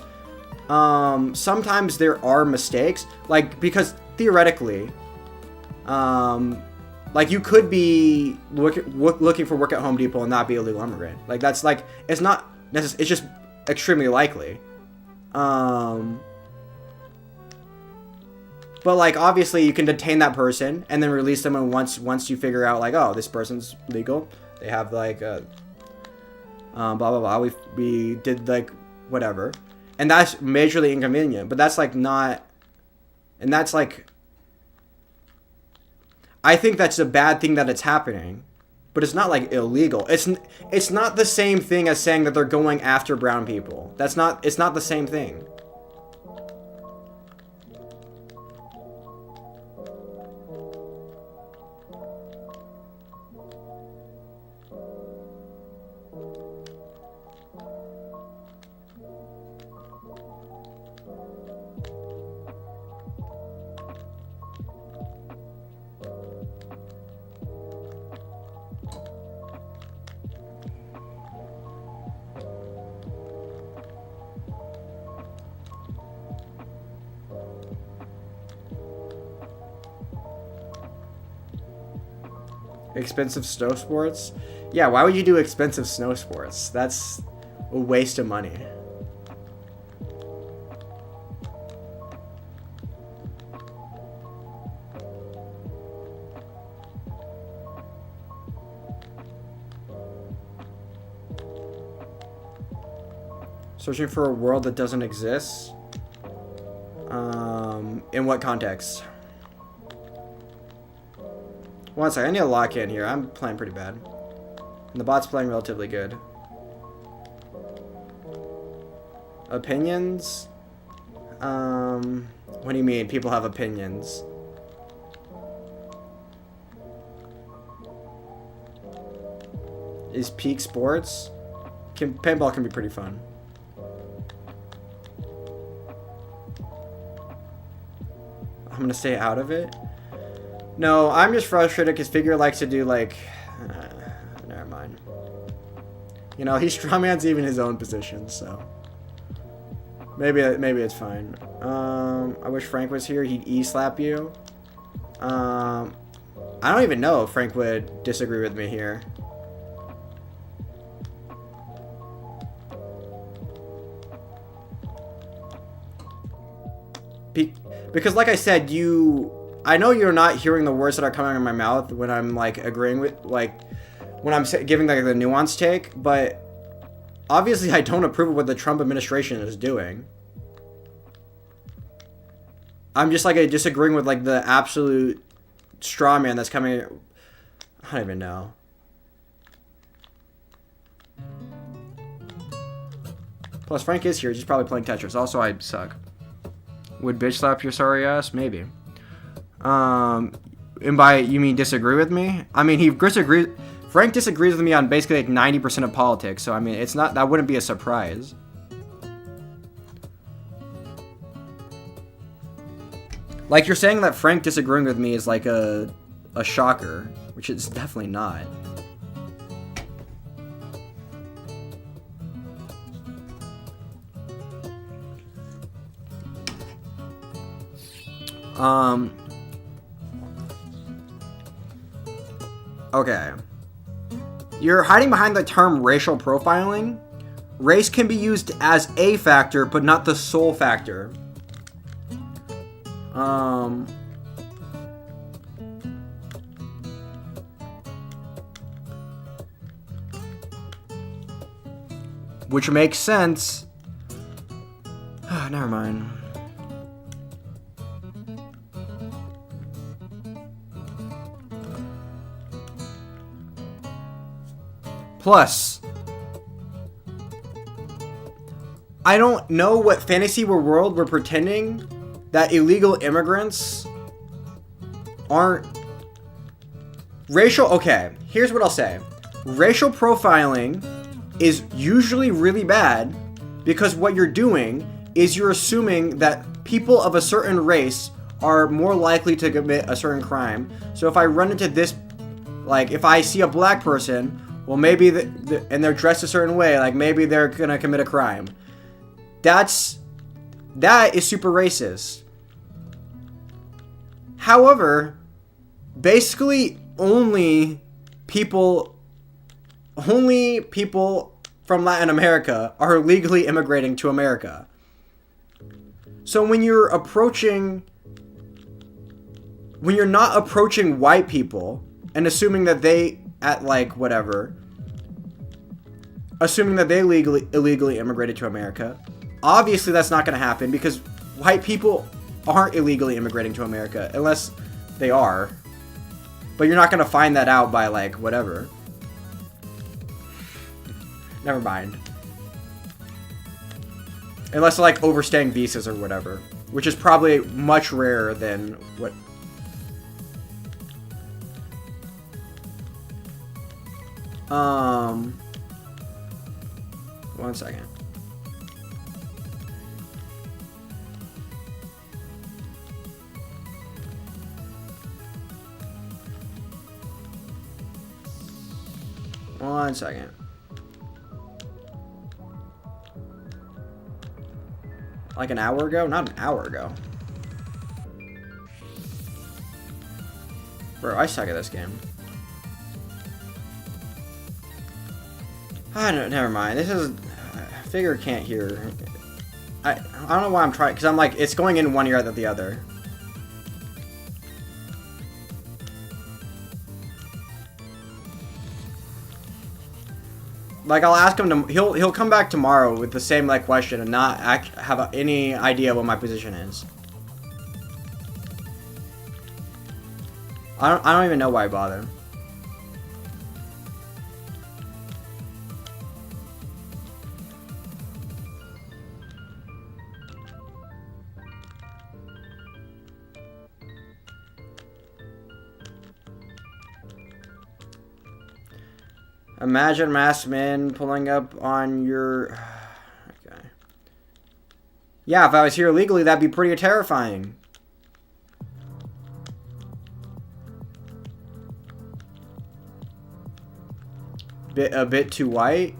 sometimes there are mistakes, like, because theoretically, like, you could be looking for work at Home Depot and not be a legal immigrant. Like, that's, like, it's not necessarily, it's just extremely likely. But, like, obviously you can detain that person and then release them, and once you figure out, like, oh, this person's legal, they have, like, blah, blah, blah, we did, like, whatever. And that's majorly inconvenient, but that's, like, not, and that's, like, I think that's a bad thing that it's happening, but it's not, like, illegal. It's not the same thing as saying that they're going after brown people. It's not the same thing. Expensive snow sports? Yeah, why would you do expensive snow sports? That's a waste of money. Searching for a world that doesn't exist? In what context? One second, I need to lock in here. I'm playing pretty bad. And the bot's playing relatively good. Opinions? What do you mean? People have opinions. Is peak sports? Paintball can be pretty fun. I'm gonna stay out of it. No, I'm just frustrated because Figure likes to do, like, never mind. You know, he strawmans even his own position, so maybe it's fine. I wish Frank was here. He'd e-slap you. I don't even know if Frank would disagree with me here. Because, like I said, I know you're not hearing the words that are coming out of my mouth when I'm, like, agreeing with, like, when I'm giving, like, the nuanced take, but obviously I don't approve of what the Trump administration is doing. I'm just, like, disagreeing with, like, the absolute straw man that's coming. I don't even know. Plus, Frank is here. He's probably playing Tetris. Also, I suck. Would bitch slap your sorry ass? Maybe. And by you mean disagree with me? I mean, Frank disagrees with me on basically like 90% of politics, so I mean, that wouldn't be a surprise. Like, you're saying that Frank disagreeing with me is like a shocker, which it's definitely not. Okay. You're hiding behind the term racial profiling. Race can be used as a factor, but not the sole factor. Which makes sense. Never mind. Plus, I don't know what fantasy world we're pretending that illegal immigrants aren't racial. Okay, here's what I'll say. Racial profiling is usually really bad because what you're doing is you're assuming that people of a certain race are more likely to commit a certain crime. So if I run into this, like if I see a black person, well, maybe and they're dressed a certain way, like maybe they're gonna commit a crime. That's That is super racist. However, basically only people from Latin America are legally immigrating to America. So when you're not approaching white people and assuming that they illegally immigrated to America, obviously that's not going to happen because white people aren't illegally immigrating to America unless they are. But you're not going to find that out by whatever. Never mind. Unless overstaying visas or whatever, which is probably much rarer than what. One second. One second. Like an hour ago? Not an hour ago. Bro, I suck at this game. Never mind. This is... Figure can't hear. I don't know why I'm trying... Because I'm it's going in one ear out of the other. I'll ask him to... He'll come back tomorrow with the same, question and not have any idea what my position is. I don't even know why I bother. Imagine masked men pulling up on your... Okay. Yeah, if I was here illegally, that'd be pretty terrifying. A bit too white.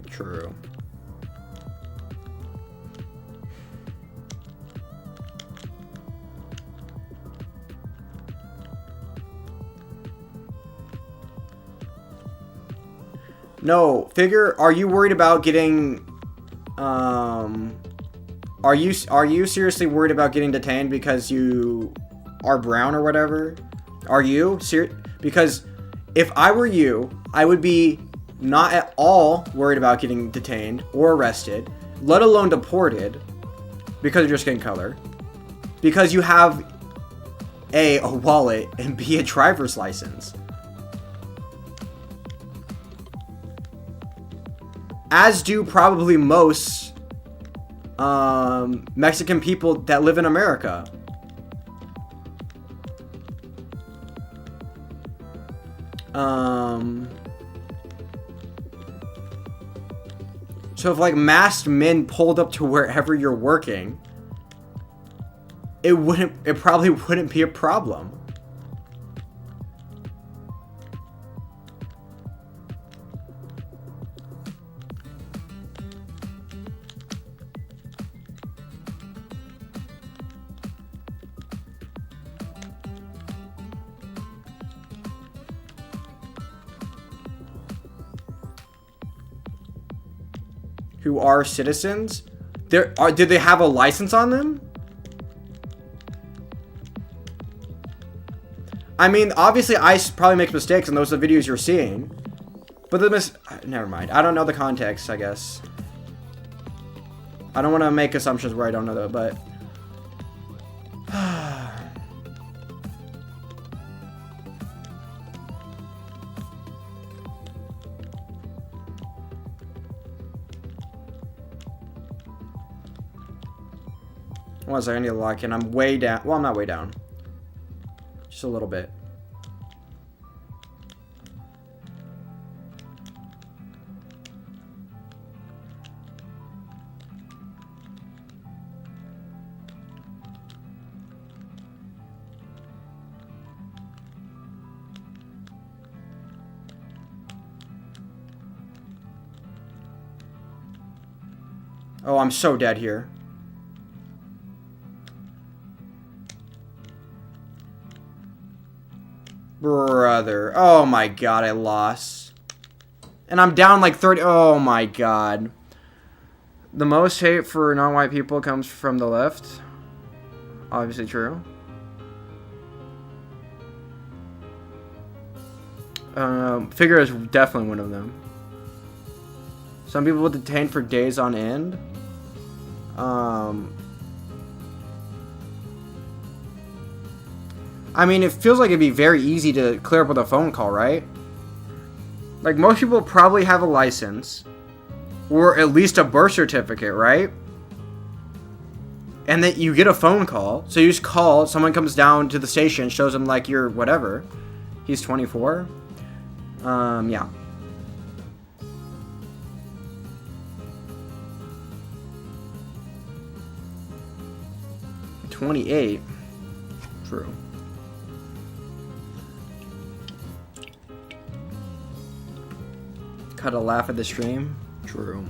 True. No, Figure, are you worried about getting, are you seriously worried about getting detained because you are brown or whatever? Are you? Because if I were you, I would be not at all worried about getting detained or arrested, let alone deported because of your skin color. Because you have A, a wallet, and B, a driver's license. As do probably most Mexican people that live in America. So if masked men pulled up to wherever you're working, it probably wouldn't be a problem. Who are citizens? Did they have a license on them? I mean, obviously I probably make mistakes and those are the videos you're seeing. But never mind. I don't know the context, I guess. I don't want to make assumptions where I don't know that, but... One second, I need to lock in. I'm way down. Well, I'm not way down. Just a little bit. Oh, I'm so dead here. Brother. Oh my god, I lost. And I'm down like 30. Oh my god. The most hate for non-white people comes from the left. Obviously true. Figure is definitely one of them. Some people were detained for days on end. I mean, it feels like it'd be very easy to clear up with a phone call, right? Like, most people probably have a license. Or at least a birth certificate, right? And that you get a phone call. So you just call, someone comes down to the station, shows them, like, your whatever. He's 24. Yeah. $28. True. Cut a laugh at the stream. True.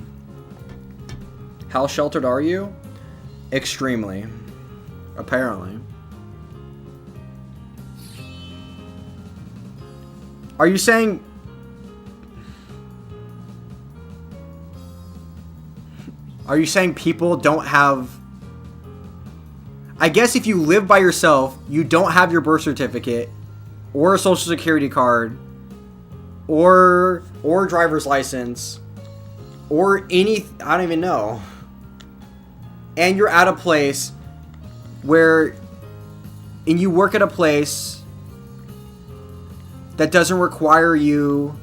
How sheltered are you? Extremely. Apparently. Are you saying... Are you saying people don't have... I guess if you live by yourself, you don't have your birth certificate, or a social security card, or driver's license, or any... I don't even know. And you're at a place where... And you work at a place that doesn't require you...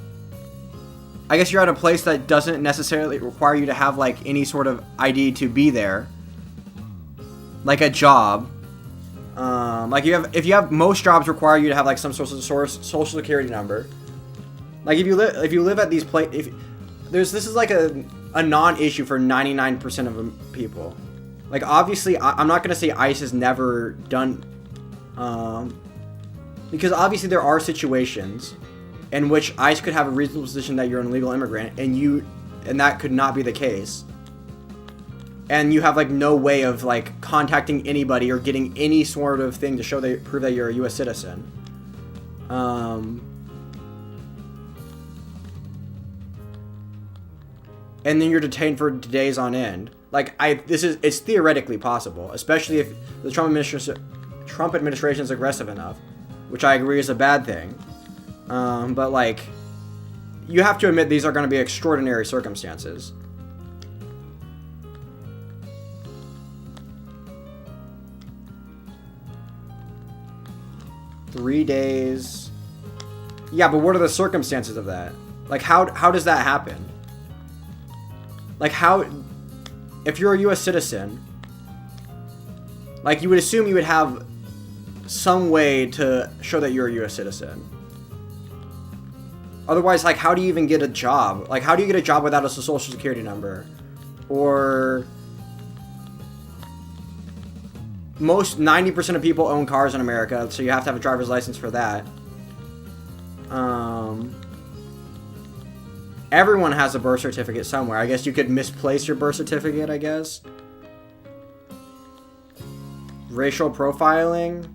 I guess you're at a place that doesn't necessarily require you to have, like, any sort of ID to be there. Like a job. Like, if you have... Most jobs require you to have, like, some sort of social security number. Like, if you live at these places... This is, like, a non-issue for 99% of people. Like, obviously, I'm not going to say ICE has never done... because obviously there are situations in which ICE could have a reasonable position that you're an illegal immigrant, and that could not be the case. And you have, like, no way of, like, contacting anybody or getting any sort of thing to prove that you're a U.S. citizen. And then you're detained for days on end. Like, it's theoretically possible, especially if the Trump administration is aggressive enough, which I agree is a bad thing. But, like, you have to admit these are going to be extraordinary circumstances. $3 days. Yeah, but what are the circumstances of that? Like, how does that happen? Like, how... If you're a U.S. citizen, like, you would assume you would have some way to show that you're a U.S. citizen. Otherwise, like, how do you even get a job? Like, how do you get a job without a social security number? Or... Most 90% of people own cars in America, so you have to have a driver's license for that. Everyone has a birth certificate somewhere. I guess you could misplace your birth certificate, I guess. Racial profiling.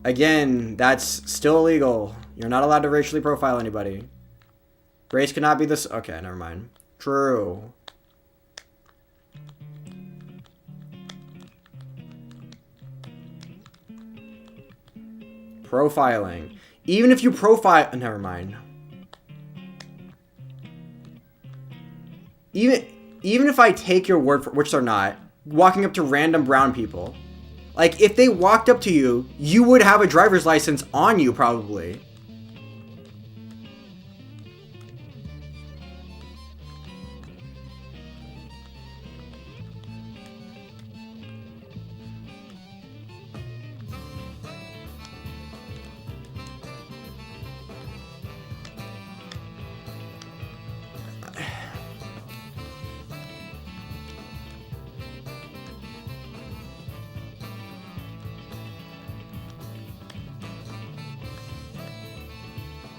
Again, that's still illegal. You're not allowed to racially profile anybody. Race cannot be this... Okay, never mind. True. Profiling. Even if you profile... Never mind. Even if I take your word for... Which they're not. Walking up to random brown people. Like, if they walked up to you, you would have a driver's license on you, probably.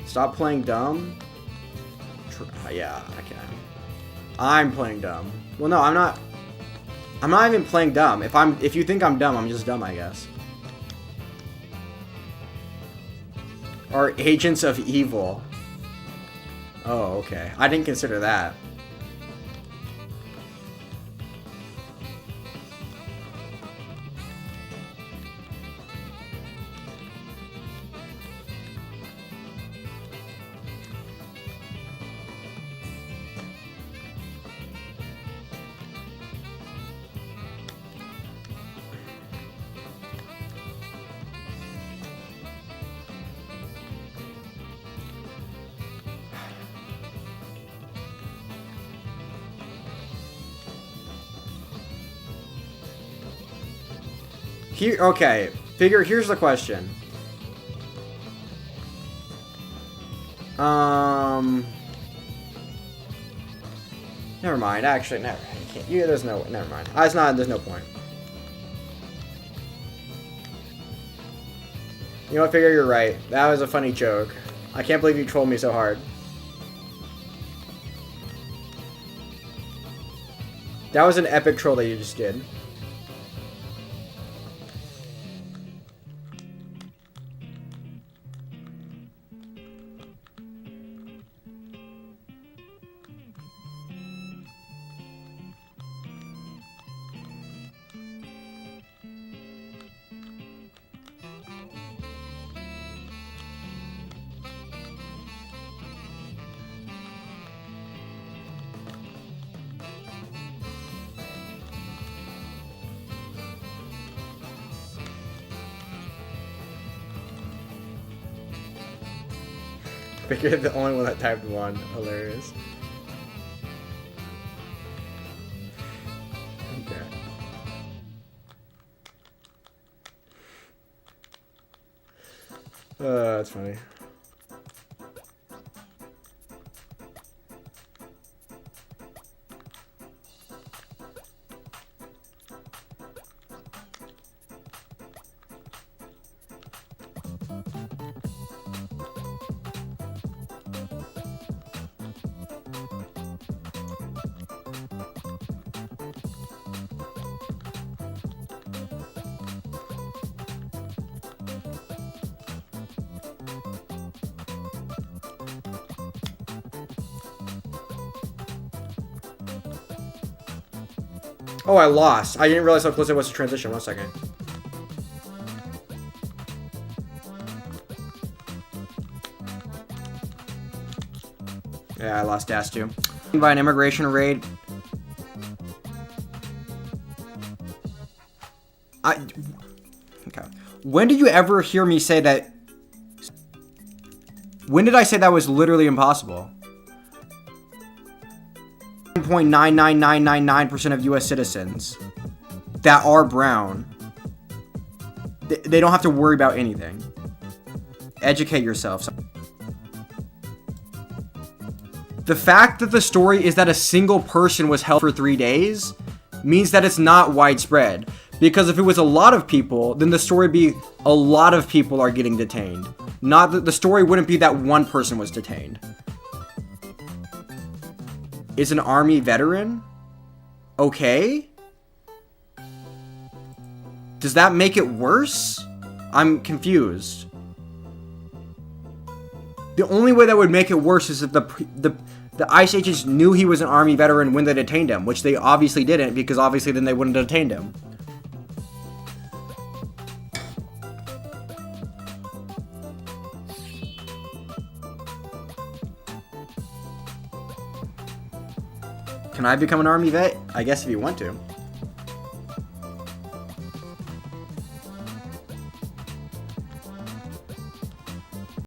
Stop playing dumb? Yeah, I can. I'm playing dumb. Well, no, I'm not. I'm not even playing dumb. If you think I'm dumb, I'm just dumb, I guess. Or agents of evil. Oh, okay. I didn't consider that. Here, okay. Figure, here's the question. Never mind. Actually, never. You can't. Yeah, there's no. Never mind. It's not. There's no point. You know what? Figure, you're right. That was a funny joke. I can't believe you trolled me so hard. That was an epic troll that you just did. You're the only one that typed 1. Hilarious. Okay. That's funny. Oh, I lost. I didn't realize how close it was to transition. 1 second. Yeah, I lost Dash too. By an immigration raid. Okay. When did you ever hear me say that? When did I say that was literally impossible? 0.99999% of U.S. citizens that are brown. They don't have to worry about anything. Educate yourself. The fact that the story is that a single person was held for 3 days means that it's not widespread. Because if it was a lot of people, then the story would be a lot of people are getting detained. Not that the story wouldn't be that one person was detained. Is an army veteran okay? Does that make it worse? I'm confused. The only way that would make it worse is if the ICE agents knew he was an army veteran when they detained him, which they obviously didn't, because obviously then they wouldn't have detained him. Can I become an army vet? I guess if you want to.